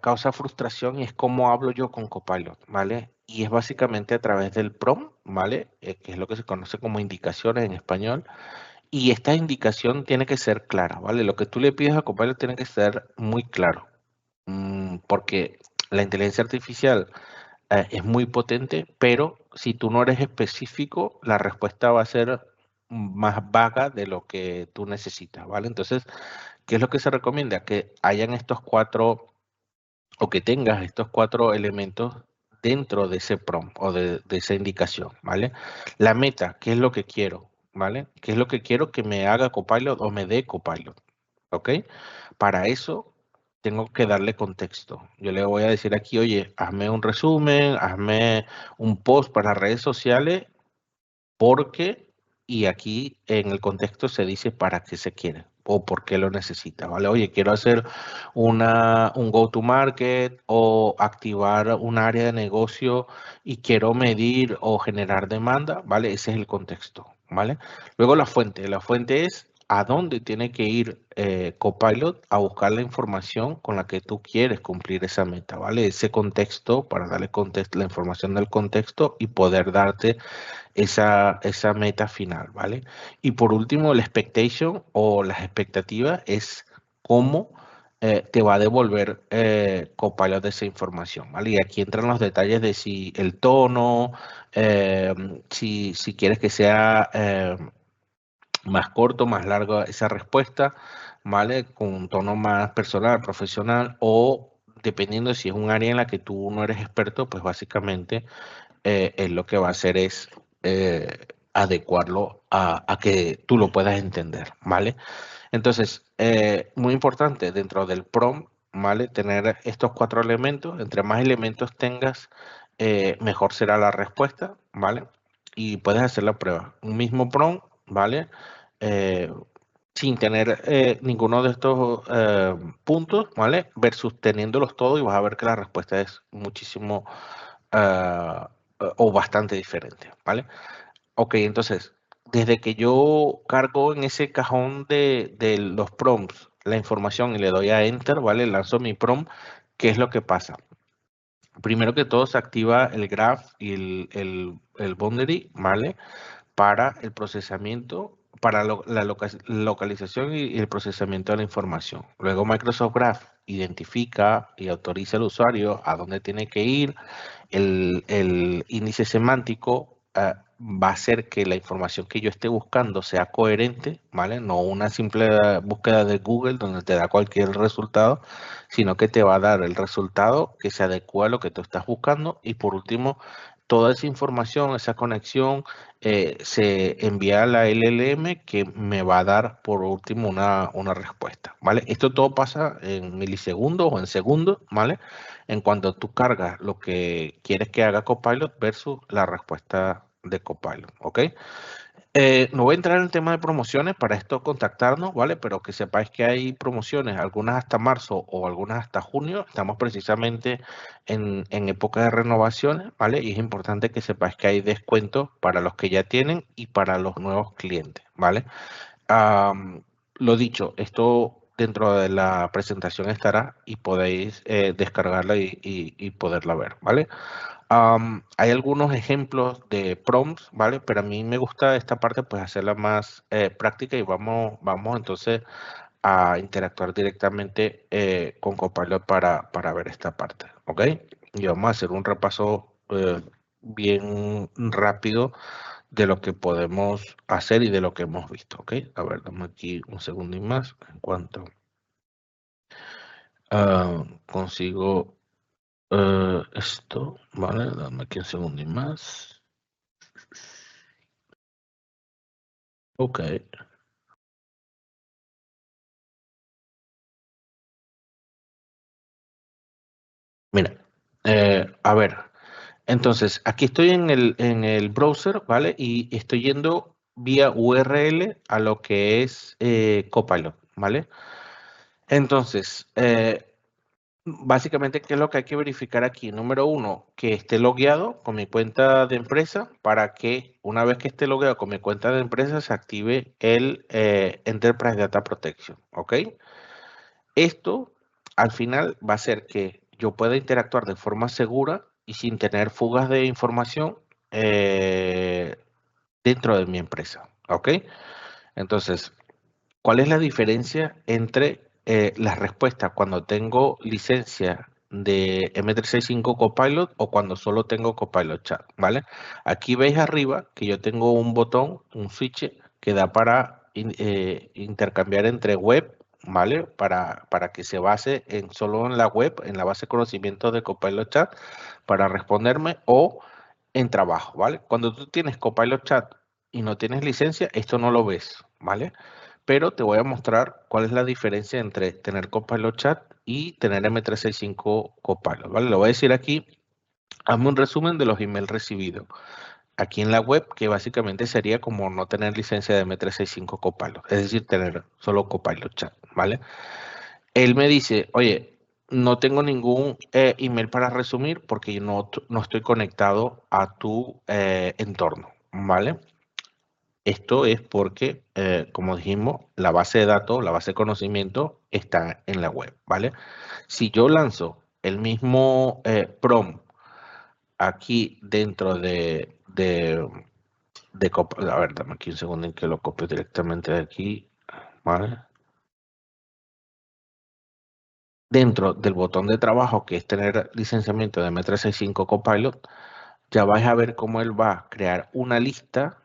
causa frustración y es cómo hablo yo con Copilot, ¿vale? Y es básicamente a través del prompt, ¿vale? Que es lo que se conoce como indicaciones en español. Y esta indicación tiene que ser clara, ¿vale? Lo que tú le pides a Copilot tiene que ser muy claro, porque la inteligencia artificial es muy potente, pero si tú no eres específico, la respuesta va a ser más vaga de lo que tú necesitas, ¿vale? Entonces, ¿qué es lo que se recomienda? Que hayan estos 4 o que tengas estos 4 elementos dentro de ese prompt o de esa indicación, ¿vale? La meta, ¿qué es lo que quiero? ¿Vale? ¿Qué es lo que quiero que me haga Copilot o me dé Copilot? ¿Ok? Para eso tengo que darle contexto. Yo le voy a decir aquí, oye, hazme un resumen, hazme un post para redes sociales porque, y aquí en el contexto se dice para qué se quiere o por qué lo necesita, ¿vale? Oye, quiero hacer un go-to-market o activar un área de negocio y quiero medir o generar demanda, ¿vale? Ese es el contexto, ¿vale? Luego la fuente es a dónde tiene que ir Copilot a buscar la información con la que tú quieres cumplir esa meta, ¿vale? Ese contexto, para darle contexto, la información del contexto y poder darte esa meta final, ¿vale? Y por último, la expectation o las expectativas es cómo te va a devolver Copilot de esa información, ¿vale? Y aquí entran los detalles de si el tono, eh, si quieres que sea más corto, más largo esa respuesta, ¿vale? Con un tono más personal, profesional, o dependiendo de si es un área en la que tú no eres experto, pues básicamente él lo que va a hacer es adecuarlo a que tú lo puedas entender, ¿vale? Entonces, muy importante dentro del prompt, ¿vale? Tener estos 4 elementos. Entre más elementos tengas, mejor será la respuesta, ¿vale? Y puedes hacer la prueba. Un mismo prompt, ¿vale? Eh, sin tener ninguno de estos puntos, ¿vale? Versus teniéndolos todos y vas a ver que la respuesta es muchísimo o bastante diferente, ¿vale? Ok, entonces, desde que yo cargo en ese cajón de los prompts la información y le doy a Enter, ¿vale? Lanzo mi prompt, ¿qué es lo que pasa? Primero que todo se activa el graph y el boundary, ¿vale? Para el procesamiento, para la localización y el procesamiento de la información. Luego Microsoft Graph identifica y autoriza al usuario a dónde tiene que ir. El índice semántico va a hacer que la información que yo esté buscando sea coherente, ¿vale? No una simple búsqueda de Google donde te da cualquier resultado, sino que te va a dar el resultado que se adecua a lo que tú estás buscando. Y por último, toda esa información, esa conexión, se envía a la LLM que me va a dar por último una respuesta, ¿vale? Esto todo pasa en milisegundos o en segundos, ¿vale? En cuanto tú cargas lo que quieres que haga Copilot versus la respuesta de Copilot, ¿ok? No voy a entrar en el tema de promociones, para esto contactarnos, ¿vale? Pero que sepáis que hay promociones, algunas hasta marzo o algunas hasta junio. Estamos precisamente en época de renovaciones, ¿vale? Y es importante que sepáis que hay descuentos para los que ya tienen y para los nuevos clientes, ¿vale? Am, lo dicho, esto dentro de la presentación estará y podéis descargarla y poderla ver, ¿vale? Hay algunos ejemplos de prompts, ¿vale? Pero a mí me gusta esta parte, pues hacerla más práctica y vamos entonces a interactuar directamente con Copilot para ver esta parte, ¿ok? Y vamos a hacer un repaso bien rápido de lo que podemos hacer y de lo que hemos visto, ¿ok? A ver, dame aquí un segundo y más en cuanto consigo esto, ¿vale? Dame aquí un segundo y más. Ok, mira, a ver, entonces aquí estoy en el browser, ¿vale? Y estoy yendo vía URL a lo que es Copilot, ¿vale? Entonces, básicamente, ¿qué es lo que hay que verificar aquí? Número uno, que esté logueado con mi cuenta de empresa para que una vez que esté logueado con mi cuenta de empresa se active el Enterprise Data Protection, ¿ok? Esto al final va a hacer que yo pueda interactuar de forma segura y sin tener fugas de información eh, dentro de mi empresa, ¿ok? Entonces, ¿cuál es la diferencia entre las respuestas cuando tengo licencia de M365 Copilot o cuando solo tengo Copilot Chat? ¿Vale? Aquí veis arriba que yo tengo un botón, un switch que da para intercambiar entre web, ¿vale? Para que se base solo en la web, en la base de conocimientos de Copilot Chat, para responderme o en trabajo, ¿vale? Cuando tú tienes Copilot Chat y no tienes licencia, esto no lo ves, ¿vale? Pero te voy a mostrar cuál es la diferencia entre tener Copilot Chat y tener M365 Copilot, ¿vale? Lo voy a decir aquí, hazme un resumen de los emails recibidos aquí en la web, que básicamente sería como no tener licencia de M365 Copilot, es decir, tener solo Copilot Chat, ¿vale? Él me dice, oye, no tengo ningún email para resumir porque yo no estoy conectado a tu entorno, ¿vale? Esto es porque, como dijimos, la base de datos, la base de conocimiento está en la web, ¿vale? Si yo lanzo el mismo prompt aquí dentro a ver, dame aquí un segundo en que lo copio directamente de aquí, ¿vale? dentro del botón de trabajo, que es tener licenciamiento de M365 Copilot, ya vas a ver cómo él va a crear una lista,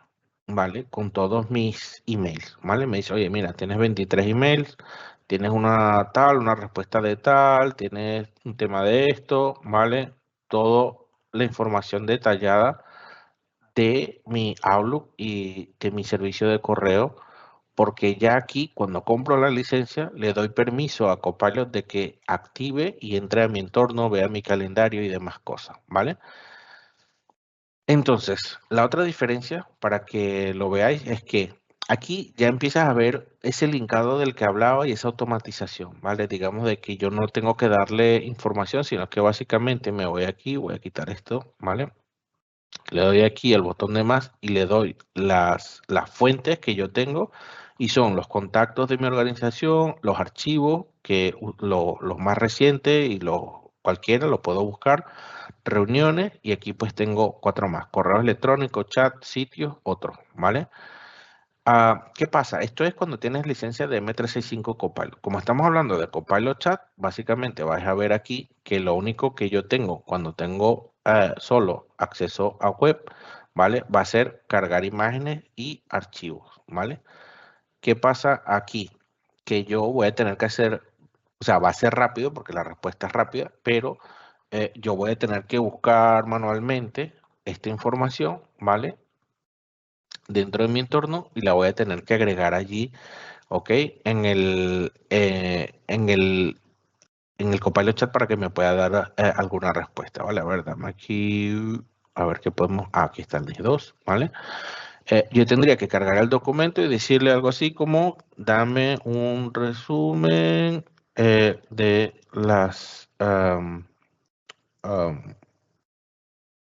¿vale? Con todos mis emails, ¿vale? Me dice, oye, mira, tienes 23 emails, tienes una tal, una respuesta de tal, tienes un tema de esto, ¿vale? Toda la información detallada de mi Outlook y de mi servicio de correo, porque ya aquí, cuando compro la licencia, le doy permiso a Copilot de que active y entre a mi entorno, vea mi calendario y demás cosas, ¿vale? Entonces, la otra diferencia, para que lo veáis, es que aquí ya empiezas a ver ese linkado del que hablaba y esa automatización, ¿vale? Digamos de que yo no tengo que darle información, sino que básicamente me voy aquí, voy a quitar esto, ¿vale? Le doy aquí al botón de más y le doy las fuentes que yo tengo y son los contactos de mi organización, los archivos, que los más recientes y cualquiera lo puedo buscar, reuniones y aquí pues tengo 4 más, correo electrónico, chat, sitios, otros, ¿vale? ¿Qué pasa? Esto es cuando tienes licencia de M365 Copilot. Como estamos hablando de Copilot Chat, básicamente vais a ver aquí que lo único que yo tengo cuando tengo solo acceso a web, ¿vale? Va a ser cargar imágenes y archivos, ¿vale? ¿Qué pasa aquí? Que yo voy a tener que hacer, o sea, va a ser rápido porque la respuesta es rápida, pero yo voy a tener que buscar manualmente esta información, ¿vale? Dentro de mi entorno y la voy a tener que agregar allí, ¿ok? En el Copilot Chat para que me pueda dar alguna respuesta, ¿vale? A ver, dame aquí, a ver qué podemos, aquí está el 2, ¿vale? Yo tendría que cargar el documento y decirle algo así como, dame un resumen de las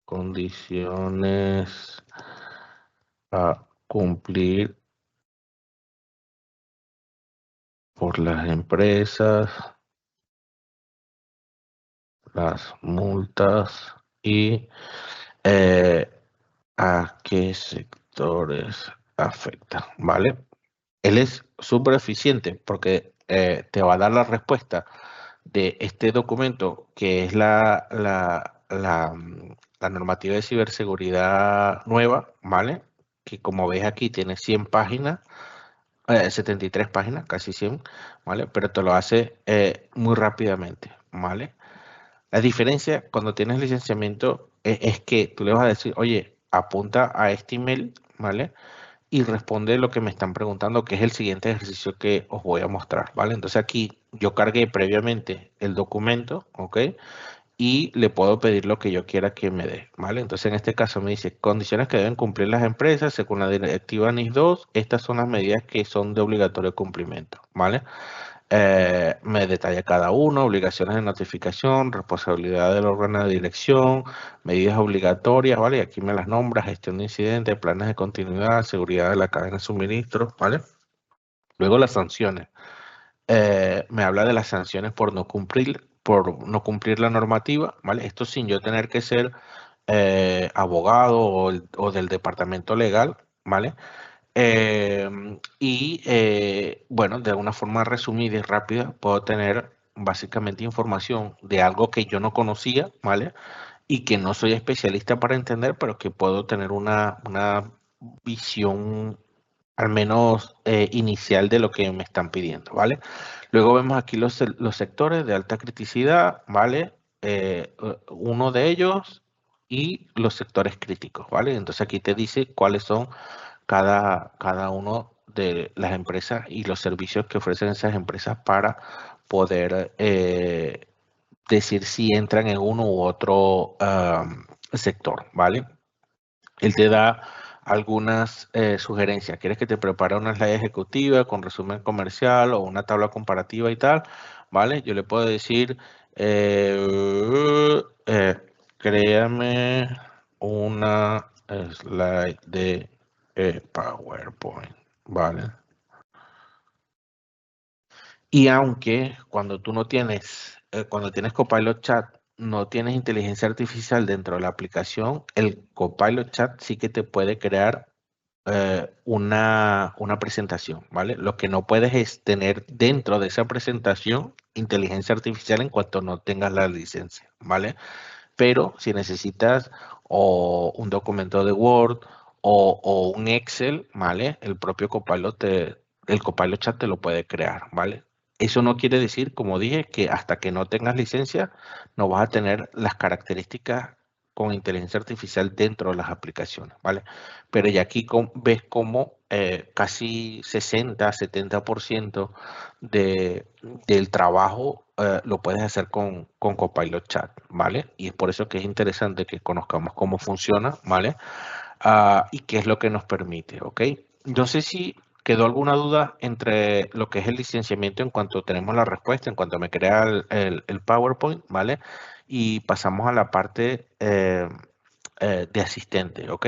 condiciones a cumplir por las empresas, las multas y eh, a qué sectores afecta, ¿vale? Él es súper eficiente porque te va a dar la respuesta de este documento que es la normativa de ciberseguridad nueva, ¿vale? Que como ves aquí tiene 100 páginas, 73 páginas, casi 100, ¿vale? Pero te lo hace muy rápidamente, ¿vale? La diferencia cuando tienes licenciamiento es que tú le vas a decir, oye, apunta a este email, ¿vale? Y responde lo que me están preguntando, que es el siguiente ejercicio que os voy a mostrar, ¿vale? Entonces aquí yo cargué previamente el documento, ¿ok? Y le puedo pedir lo que yo quiera que me dé, ¿vale? Entonces en este caso me dice, condiciones que deben cumplir las empresas según la directiva NIS 2, estas son las medidas que son de obligatorio cumplimiento, ¿vale? Me detalla cada uno, obligaciones de notificación, responsabilidad del órgano de dirección, medidas obligatorias, ¿vale? Y aquí me las nombra, gestión de incidentes, planes de continuidad, seguridad de la cadena de suministro, ¿vale? Luego las sanciones. Me habla de las sanciones por no cumplir la normativa, ¿vale? Esto sin yo tener que ser abogado o del departamento legal, ¿vale? Bueno, de una forma resumida y rápida, puedo tener básicamente información de algo que yo no conocía, ¿vale? Y que no soy especialista para entender, pero que puedo tener una visión al menos inicial de lo que me están pidiendo, ¿vale? Luego vemos aquí los sectores de alta criticidad, ¿vale? Uno de ellos y los sectores críticos, ¿vale? Entonces aquí te dice cuáles son cada uno de las empresas y los servicios que ofrecen esas empresas para poder decir si entran en uno u otro sector, ¿vale? Él te da algunas sugerencias. ¿Quieres que te prepare una slide ejecutiva con resumen comercial o una tabla comparativa y tal? ¿Vale? Yo le puedo decir, créame una slide de PowerPoint, ¿vale? Y aunque cuando tienes Copilot Chat, no tienes inteligencia artificial dentro de la aplicación, el Copilot Chat sí que te puede crear una presentación, ¿vale? Lo que no puedes es tener dentro de esa presentación inteligencia artificial en cuanto no tengas la licencia, ¿vale? Pero si necesitas o un documento de Word o un Excel, ¿vale? El Copilot Chat te lo puede crear, ¿vale? Eso no quiere decir, como dije, que hasta que no tengas licencia no vas a tener las características con inteligencia artificial dentro de las aplicaciones, ¿vale? Pero ya aquí ves cómo casi 60-70% de, del trabajo lo puedes hacer con Copilot Chat, ¿vale? Y es por eso que es interesante que conozcamos cómo funciona, ¿vale? Y qué es lo que nos permite, ¿ok? No sé si quedó alguna duda entre lo que es el licenciamiento en cuanto tenemos la respuesta, en cuanto me crea el PowerPoint, ¿vale? Y pasamos a la parte de asistente, ¿ok?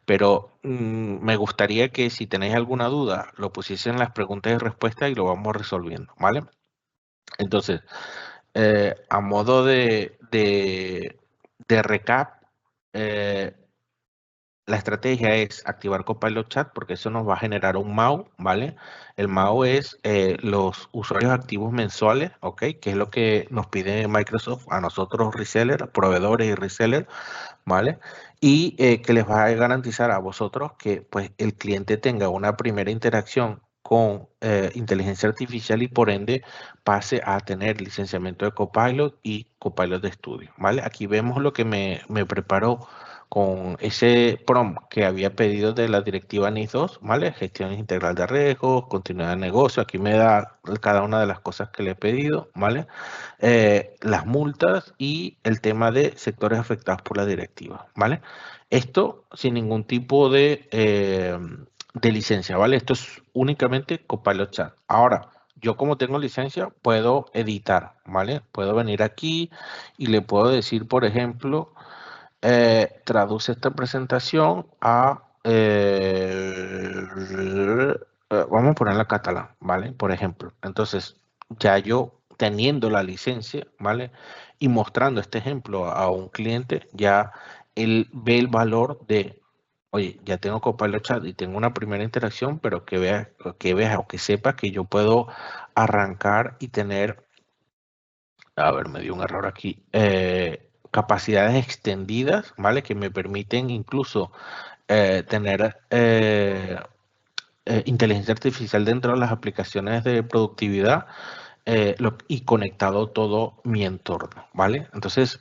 Pero me gustaría que si tenéis alguna duda, lo pusiesen en las preguntas y respuestas y lo vamos resolviendo, ¿vale? Entonces, a modo de recap, eh, la estrategia es activar Copilot Chat porque eso nos va a generar un MAU, ¿vale? El MAU es los usuarios activos mensuales, ¿ok? Que es lo que nos pide Microsoft a nosotros resellers, proveedores y resellers, ¿vale? Y que les va a garantizar a vosotros que pues, el cliente tenga una primera interacción con inteligencia artificial y por ende pase a tener licenciamiento de Copilot y Copilot de estudio, ¿vale? Aquí vemos lo que me preparó con ese prompt que había pedido de la directiva NIS 2, ¿vale? Gestión integral de riesgos, continuidad de negocio. Aquí me da cada una de las cosas que le he pedido, ¿vale? Las multas y el tema de sectores afectados por la directiva, ¿vale? Esto sin ningún tipo de licencia, ¿vale? Esto es únicamente Copilot Chat. Ahora, yo como tengo licencia, puedo editar, ¿vale? Puedo venir aquí y le puedo decir, por ejemplo, traduce esta presentación a, vamos a ponerla catalán, ¿vale? Por ejemplo. Entonces, ya yo teniendo la licencia, ¿vale? Y mostrando este ejemplo a un cliente, ya él ve el valor de, oye, ya tengo Copilot Chat y tengo una primera interacción, pero que vea o que sepa que yo puedo arrancar y tener, a ver, me dio un error aquí, capacidades extendidas, ¿vale? Que me permiten incluso tener inteligencia artificial dentro de las aplicaciones de productividad y conectado todo mi entorno, ¿vale? Entonces,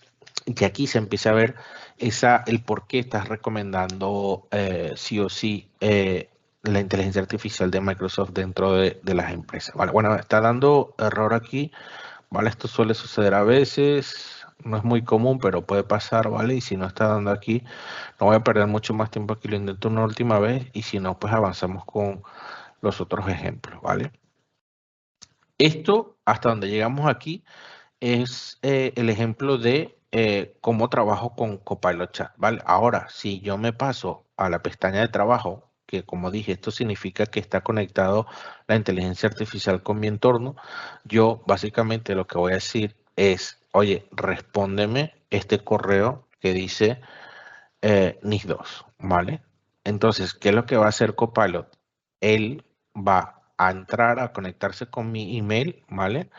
que aquí se empieza a ver el por qué estás recomendando sí o sí la inteligencia artificial de Microsoft dentro de las empresas, ¿vale? Bueno, está dando error aquí. ¿Vale? Esto suele suceder a veces, no es muy común, pero puede pasar, ¿vale? Y si no está dando aquí, no voy a perder mucho más tiempo aquí, lo intento una última vez y si no, pues avanzamos con los otros ejemplos, ¿vale? Esto, hasta donde llegamos aquí, es el ejemplo de cómo trabajo con Copilot Chat, ¿vale? Ahora, si yo me paso a la pestaña de trabajo, que como dije, esto significa que está conectado la inteligencia artificial con mi entorno, yo básicamente lo que voy a decir es, oye, respóndeme este correo que dice NIS 2, ¿vale? Entonces, ¿qué es lo que va a hacer Copilot? Él va a entrar a conectarse con mi email, ¿vale?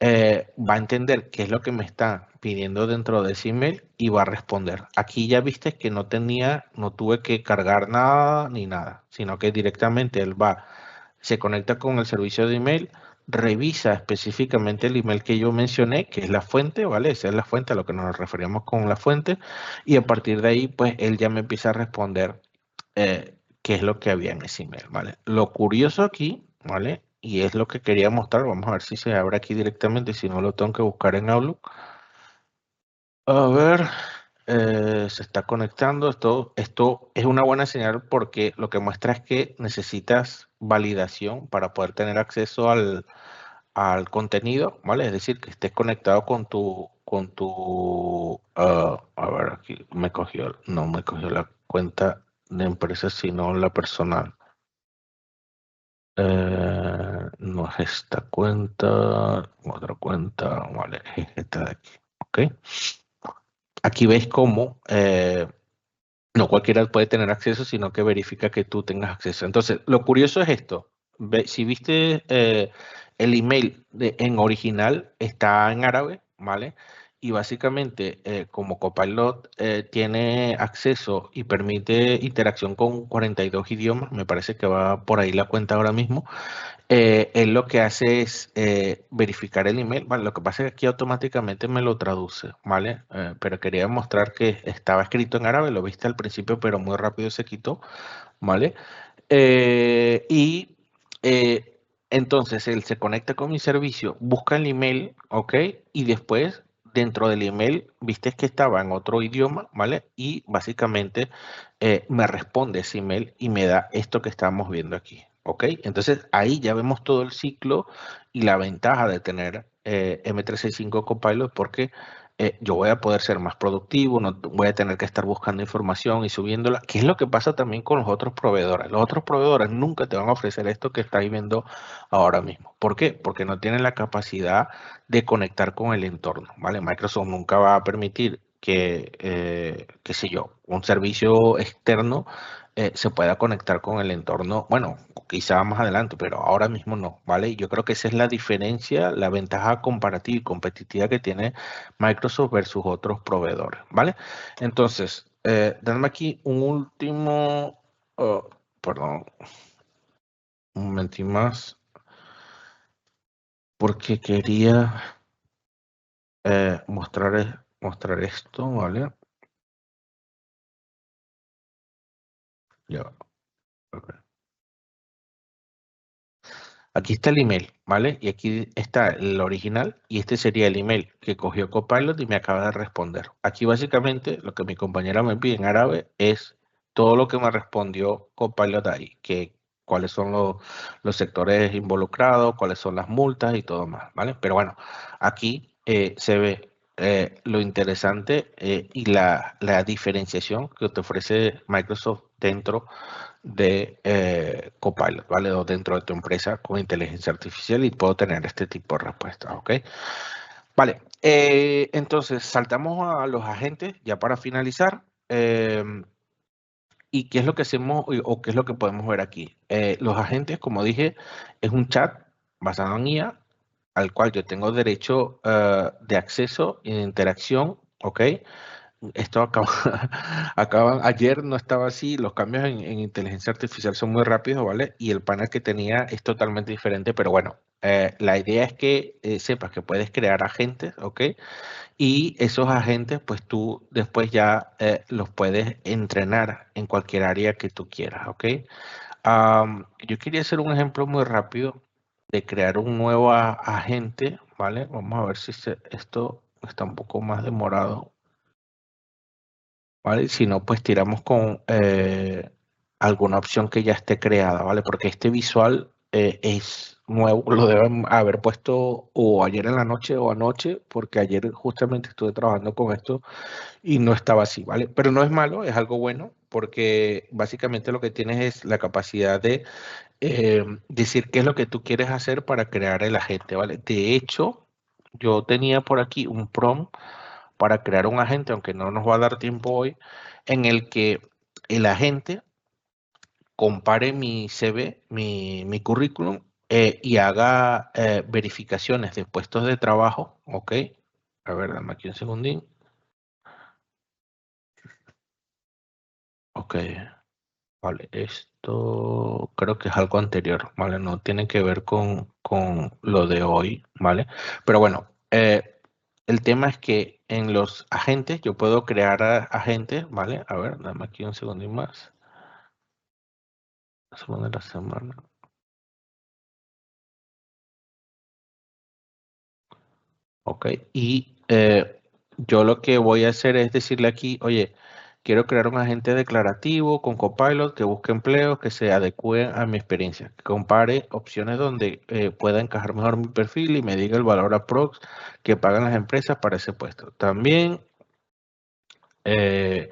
Va a entender qué es lo que me está pidiendo dentro de ese email y va a responder. Aquí ya viste que no tuve que cargar nada ni nada, sino que directamente se conecta con el servicio de email, revisa específicamente el email que yo mencioné, que es la fuente, ¿vale? Esa es la fuente a lo que nos referíamos con la fuente, y a partir de ahí, pues él ya me empieza a responder qué es lo que había en ese email, ¿vale? Lo curioso aquí, ¿vale? Y es lo que quería mostrar, vamos a ver si se abre aquí directamente, si no lo tengo que buscar en Outlook. A ver, se está conectando, esto es una buena señal porque lo que muestra es que necesitas validación para poder tener acceso al contenido, ¿vale? Es decir, que estés conectado a ver, aquí no me cogió la cuenta de empresa, sino la personal. No es esta cuenta, otra cuenta, vale, es esta de aquí, ¿ok? Aquí veis cómo No cualquiera puede tener acceso, sino que verifica que tú tengas acceso. Entonces, lo curioso es esto. Si viste el email en original, está en árabe, ¿vale? Y básicamente, como Copilot tiene acceso y permite interacción con 42 idiomas, me parece que va por ahí la cuenta ahora mismo. Él lo que hace es verificar el email. Vale, lo que pasa es que aquí automáticamente me lo traduce, ¿vale? Pero quería mostrar que estaba escrito en árabe, lo viste al principio, pero muy rápido se quitó, ¿vale? Y entonces él se conecta con mi servicio, busca el email, ¿ok? Y después dentro del email, viste que estaba en otro idioma, ¿vale? Y básicamente me responde ese email y me da esto que estamos viendo aquí, ¿ok? Entonces ahí ya vemos todo el ciclo y la ventaja de tener M365 Copilot porque yo voy a poder ser más productivo, no voy a tener que estar buscando información y subiéndola, que es lo que pasa también con los otros proveedores. Los otros proveedores nunca te van a ofrecer esto que estáis viendo ahora mismo. ¿Por qué? Porque no tienen la capacidad de conectar con el entorno, ¿vale? Microsoft nunca va a permitir que, qué sé yo, un servicio externo se pueda conectar con el entorno, bueno, quizá más adelante, pero ahora mismo no, ¿vale? Y yo creo que esa es la diferencia, la ventaja comparativa y competitiva que tiene Microsoft versus otros proveedores, ¿vale? Entonces, dame aquí un último, perdón, un momentín más, porque quería mostrar esto, ¿vale? Ya, ok. Aquí está el email, ¿vale? Y aquí está el original y este sería el email que cogió Copilot y me acaba de responder. Aquí básicamente lo que mi compañera me pide en árabe es todo lo que me respondió Copilot ahí, que cuáles son los sectores involucrados, cuáles son las multas y todo más, ¿vale? Pero bueno, aquí se ve lo interesante y la diferenciación que te ofrece Microsoft dentro de Copilot, ¿vale? O dentro de tu empresa con inteligencia artificial y puedo tener este tipo de respuestas, ¿ok? Vale, entonces saltamos a los agentes ya para finalizar. ¿Y qué es lo que hacemos o qué es lo que podemos ver aquí? Los agentes, como dije, es un chat basado en IA al cual yo tengo derecho de acceso y de interacción, ¿ok? Esto acaba, ayer no estaba así, los cambios en inteligencia artificial son muy rápidos, ¿vale? Y el panel que tenía es totalmente diferente, pero bueno, la idea es que sepas que puedes crear agentes, ¿ok? Y esos agentes, pues tú después ya los puedes entrenar en cualquier área que tú quieras, ¿ok? Yo quería hacer un ejemplo muy rápido de crear un nuevo agente, ¿vale? Vamos a ver si esto está un poco más demorado. ¿Vale? Si no, pues tiramos con alguna opción que ya esté creada, ¿vale? Porque este visual es nuevo, lo deben haber puesto o ayer en la noche o anoche, porque ayer justamente estuve trabajando con esto y no estaba así, ¿vale? Pero no es malo, es algo bueno, porque básicamente lo que tienes es la capacidad de decir qué es lo que tú quieres hacer para crear el agente, ¿vale? De hecho, yo tenía por aquí un prompt para crear un agente, aunque no nos va a dar tiempo hoy, en el que el agente compare mi CV, mi currículum, y haga verificaciones de puestos de trabajo, ¿ok? A ver, dame aquí un segundín. Ok, vale, esto creo que es algo anterior, ¿vale? No tiene que ver con lo de hoy, ¿vale? Pero bueno, el tema es que en los agentes yo puedo crear agentes, ¿vale? A ver, dame aquí un segundín más. La segunda de la semana. Ok, y yo lo que voy a hacer es decirle aquí, oye, quiero crear un agente declarativo con Copilot que busque empleos que se adecúen a mi experiencia, que compare opciones donde pueda encajar mejor mi perfil y me diga el valor aprox que pagan las empresas para ese puesto. También eh,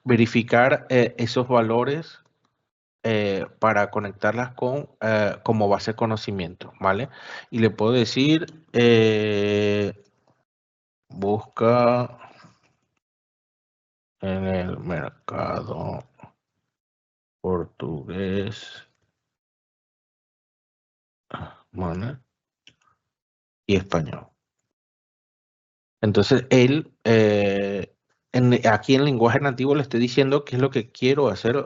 verificar esos valores para conectarlas con como base de conocimiento, ¿vale? Y le puedo decir, busca en el mercado portugués, ¿vale? Y español. Entonces, él, aquí en lenguaje nativo le estoy diciendo qué es lo que quiero hacer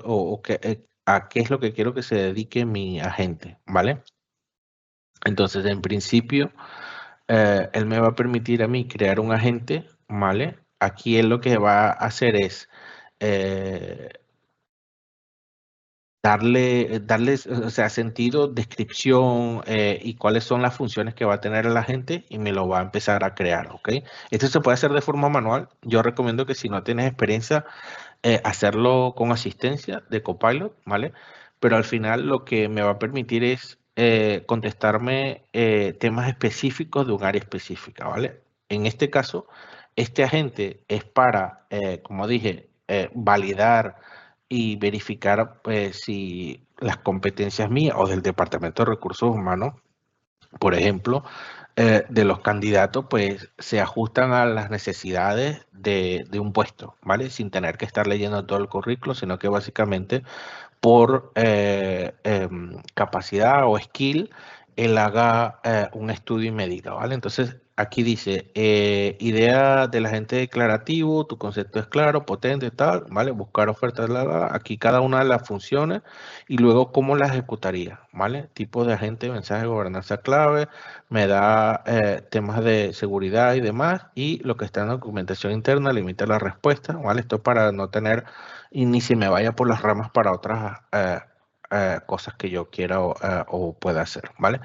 a qué es lo que quiero que se dedique mi agente, ¿vale? Entonces, en principio, él me va a permitir a mí crear un agente, ¿vale? Aquí él lo que va a hacer es eh, darle, o sea, sentido, descripción y cuáles son las funciones que va a tener la gente y me lo va a empezar a crear, ¿ok? Esto se puede hacer de forma manual. Yo recomiendo que si no tienes experiencia, hacerlo con asistencia de Copilot, ¿vale? Pero al final lo que me va a permitir es contestarme temas específicos de un área específica, ¿vale? En este caso, este agente es para, como dije, validar y verificar si las competencias mías o del Departamento de Recursos Humanos, por ejemplo, de los candidatos, pues se ajustan a las necesidades de un puesto, ¿vale? Sin tener que estar leyendo todo el currículo, sino que básicamente por capacidad o skill, él haga un estudio y me diga, ¿vale? Entonces, aquí dice, idea del agente declarativo, tu concepto es claro, potente, tal, ¿vale? Buscar ofertas, aquí cada una de las funciones y luego cómo la ejecutaría, ¿vale? Tipo de agente, mensaje, gobernanza clave, me da temas de seguridad y demás, y lo que está en la documentación interna limita la respuesta, ¿vale? Esto es para no tener y ni se me vaya por las ramas para otras cosas que yo quiera o pueda hacer, ¿vale?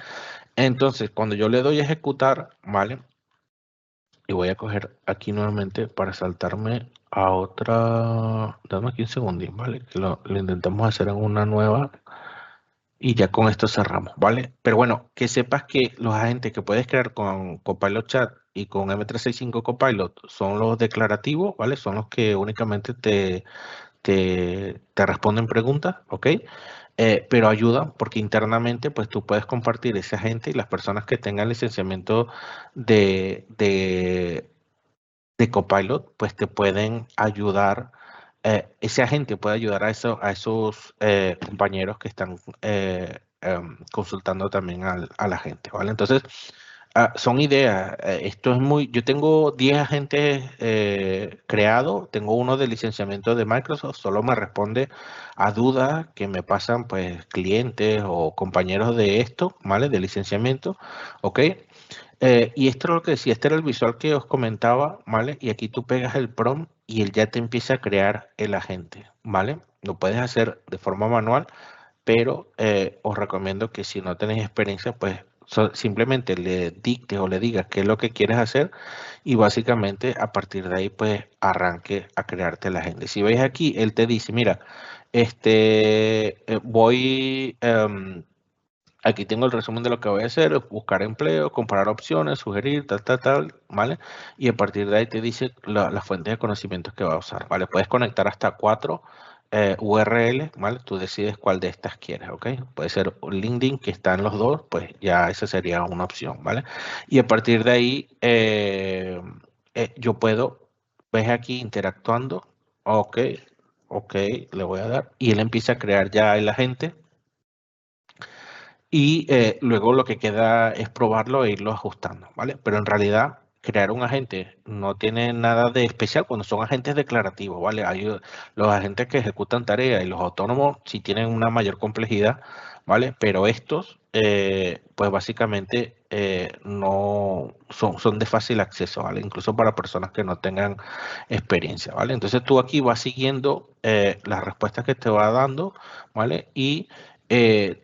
Entonces, cuando yo le doy a ejecutar, ¿vale? Y voy a coger aquí nuevamente para saltarme a otra, dame aquí un segundín, ¿vale? Que lo intentamos hacer en una nueva y ya con esto cerramos, ¿vale? Pero bueno, que sepas que los agentes que puedes crear con Copilot Chat y con M365 Copilot son los declarativos, ¿vale? Son los que únicamente te responden preguntas, ¿ok? Pero ayudan porque internamente pues tú puedes compartir ese agente y las personas que tengan licenciamiento de, de, de Copilot pues te pueden ayudar, ese agente puede ayudar a esos compañeros que están consultando también a la gente, ¿vale? Entonces, son ideas. Esto es muy. Yo tengo 10 agentes creados. Tengo uno de licenciamiento de Microsoft. Solo me responde a dudas que me pasan, pues, clientes o compañeros de esto, ¿vale? De licenciamiento. ¿Ok? Y esto es lo que decía. Este era el visual que os comentaba, ¿vale? Y aquí tú pegas el prompt y él ya te empieza a crear el agente, ¿vale? Lo puedes hacer de forma manual, pero os recomiendo que si no tenéis experiencia, pues simplemente le dictes o le digas qué es lo que quieres hacer y básicamente a partir de ahí pues arranque a crearte la agenda. Si veis aquí, él te dice, mira, aquí tengo el resumen de lo que voy a hacer, es buscar empleo, comparar opciones, sugerir, tal, tal, tal, ¿vale? Y a partir de ahí te dice las fuentes de conocimientos que va a usar, ¿vale? Puedes conectar hasta 4 URL, ¿vale? Tú decides cuál de estas quieres, ¿ok? Puede ser un LinkedIn, que está en los dos, pues ya esa sería una opción, ¿vale? Y a partir de ahí, yo puedo, ves aquí interactuando, ok, ok, le voy a dar, y él empieza a crear ya el agente y luego lo que queda es probarlo e irlo ajustando, ¿vale? Pero en realidad crear un agente no tiene nada de especial cuando son agentes declarativos, ¿vale? Hay los agentes que ejecutan tareas y los autónomos sí tienen una mayor complejidad, ¿vale? Pero estos, pues básicamente no son de fácil acceso, ¿vale? Incluso para personas que no tengan experiencia, ¿vale? Entonces tú aquí vas siguiendo las respuestas que te va dando, ¿vale? Y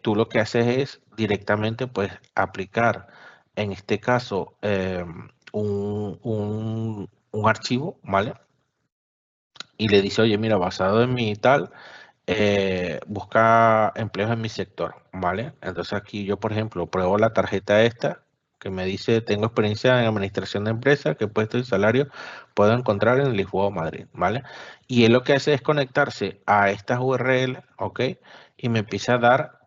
tú lo que haces es directamente pues aplicar, en este caso, un archivo, ¿vale? Y le dice, oye, mira, basado en mi tal, busca empleos en mi sector, ¿vale? Entonces aquí yo, por ejemplo, pruebo la tarjeta esta que me dice, tengo experiencia en administración de empresas, qué puesto y salario puedo encontrar en Lisboa o Madrid, ¿vale? Y él lo que hace es conectarse a estas URL, ¿ok? Y me empieza a dar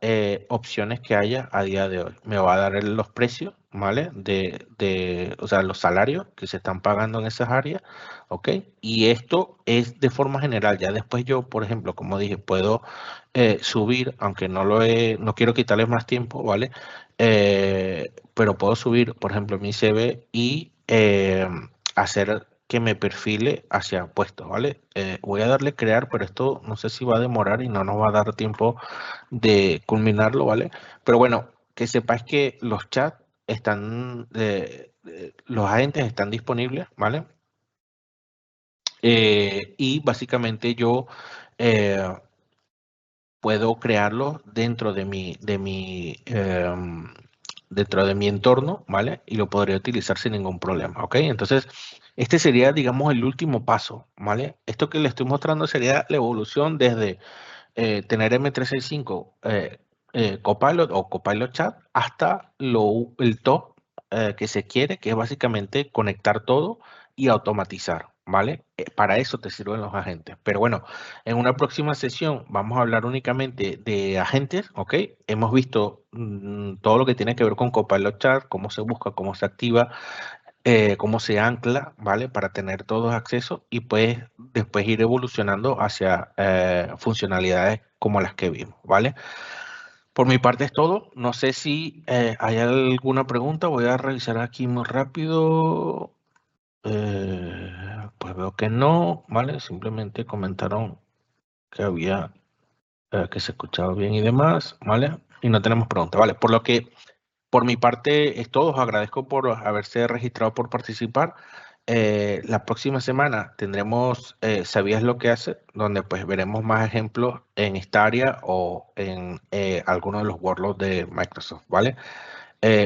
opciones que haya a día de hoy. Me va a dar los precios, ¿vale? O sea, los salarios que se están pagando en esas áreas, ¿ok? Y esto es de forma general. Ya después yo, por ejemplo, como dije, puedo subir, aunque no quiero quitarles más tiempo, ¿vale? Pero puedo subir, por ejemplo, mi CV y hacer que me perfile hacia puestos, ¿vale? Voy a darle crear, pero esto no sé si va a demorar y no nos va a dar tiempo de culminarlo, ¿vale? Pero bueno, que sepáis que los chats están, los agentes están disponibles, ¿vale? Y básicamente yo eh, puedo crearlos dentro de mi entorno, ¿vale? Y lo podría utilizar sin ningún problema, ¿ok? Entonces, este sería, digamos, el último paso, ¿vale? Esto que le estoy mostrando sería la evolución desde tener M365 Copilot o Copilot Chat hasta el top que se quiere, que es básicamente conectar todo y automatizar, ¿vale? Para eso te sirven los agentes. Pero bueno, en una próxima sesión vamos a hablar únicamente de agentes, ¿ok? Hemos visto todo lo que tiene que ver con Copilot Chat, cómo se busca, cómo se activa, cómo se ancla, ¿vale? Para tener todos acceso y pues después ir evolucionando hacia funcionalidades como las que vimos, ¿vale? Por mi parte es todo. No sé si hay alguna pregunta. Voy a revisar aquí muy rápido. Pues veo que no, ¿vale? Simplemente comentaron que había, que se escuchaba bien y demás, ¿vale? Y no tenemos preguntas, ¿vale? Por lo que por mi parte es todo. Os agradezco por haberse registrado por participar. La próxima semana tendremos ¿Sabías lo que hace? Donde pues veremos más ejemplos en esta área o en algunos de los workloads de Microsoft, ¿vale?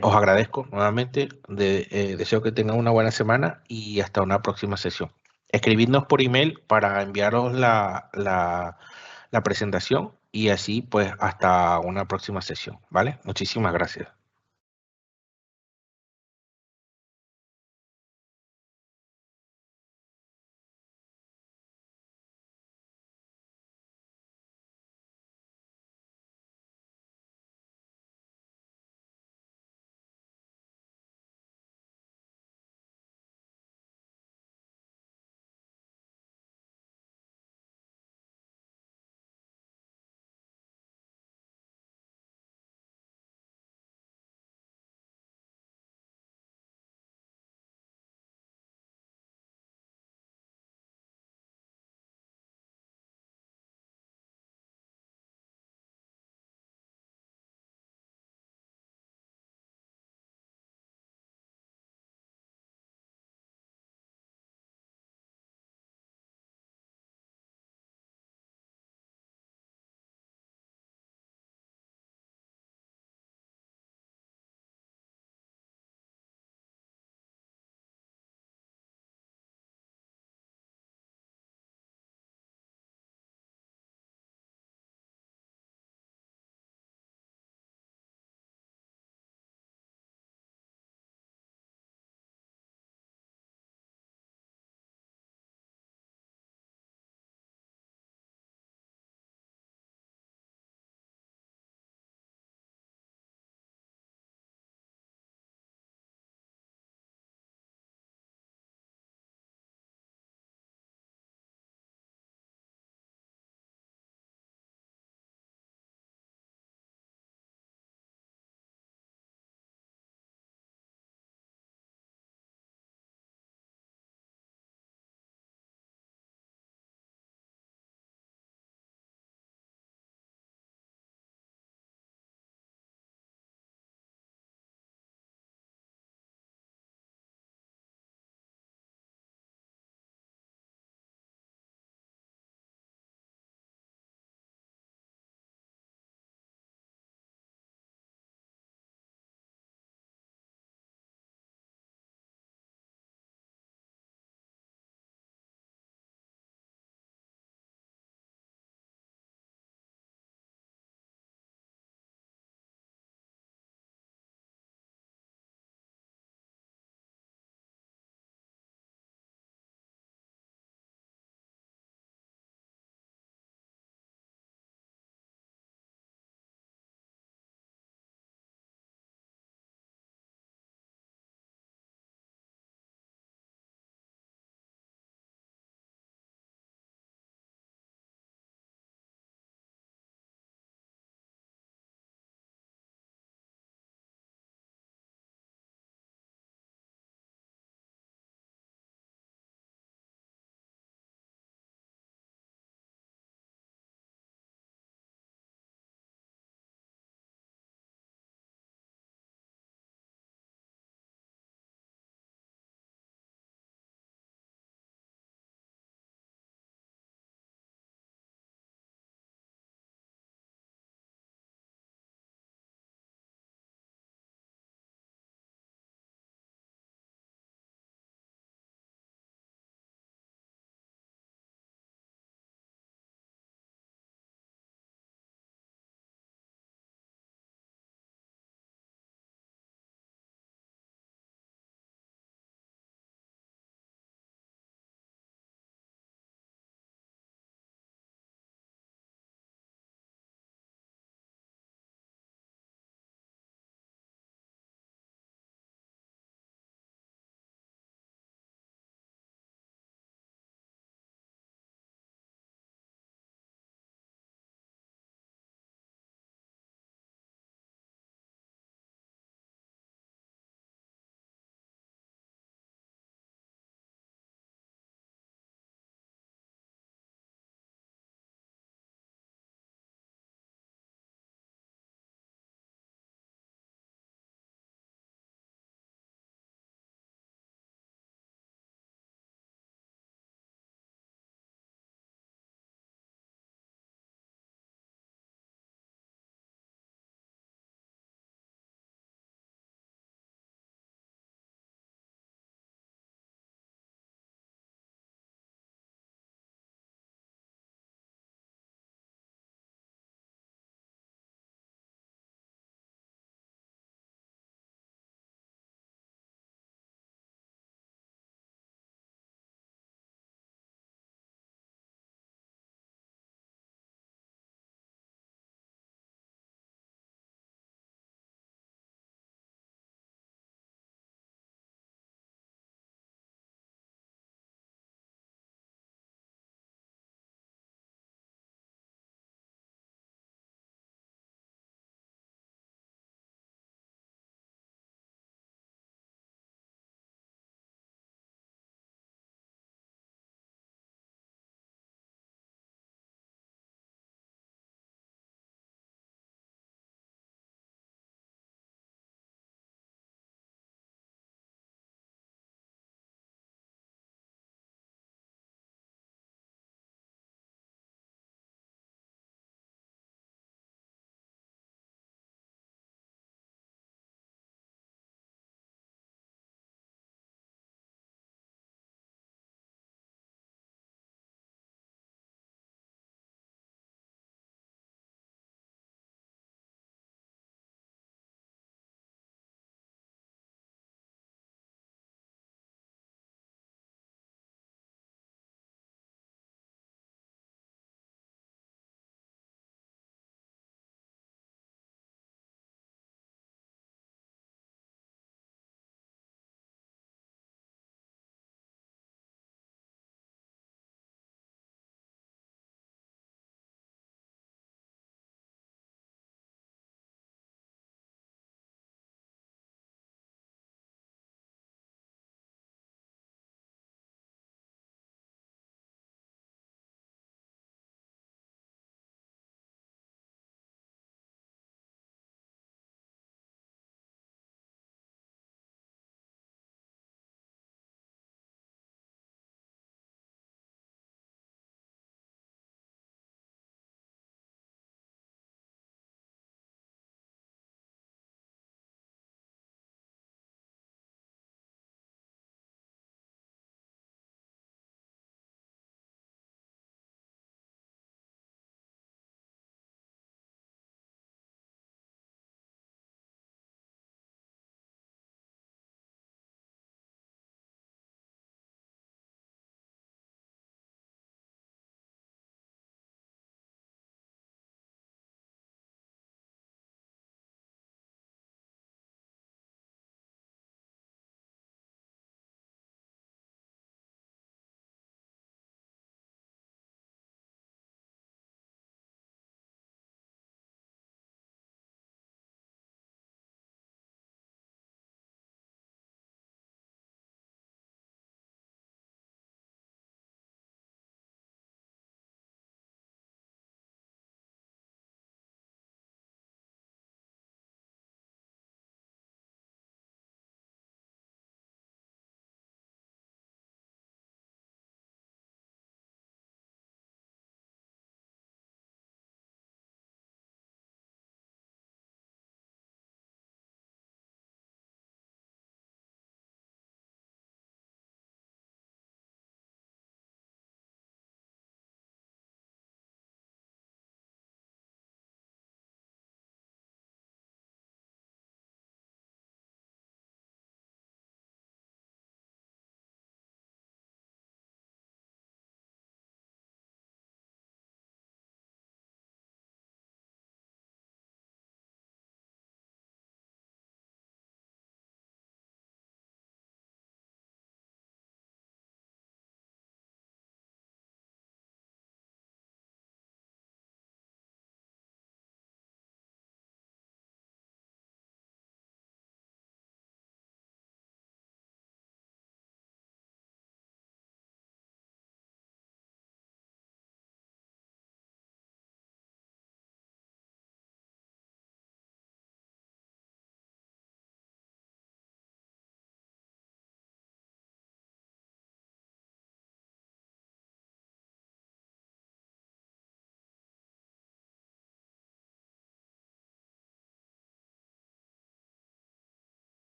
Os agradezco nuevamente. Deseo que tengan una buena semana y hasta una próxima sesión. Escribidnos por email para enviaros la presentación y así pues hasta una próxima sesión, ¿vale? Muchísimas gracias.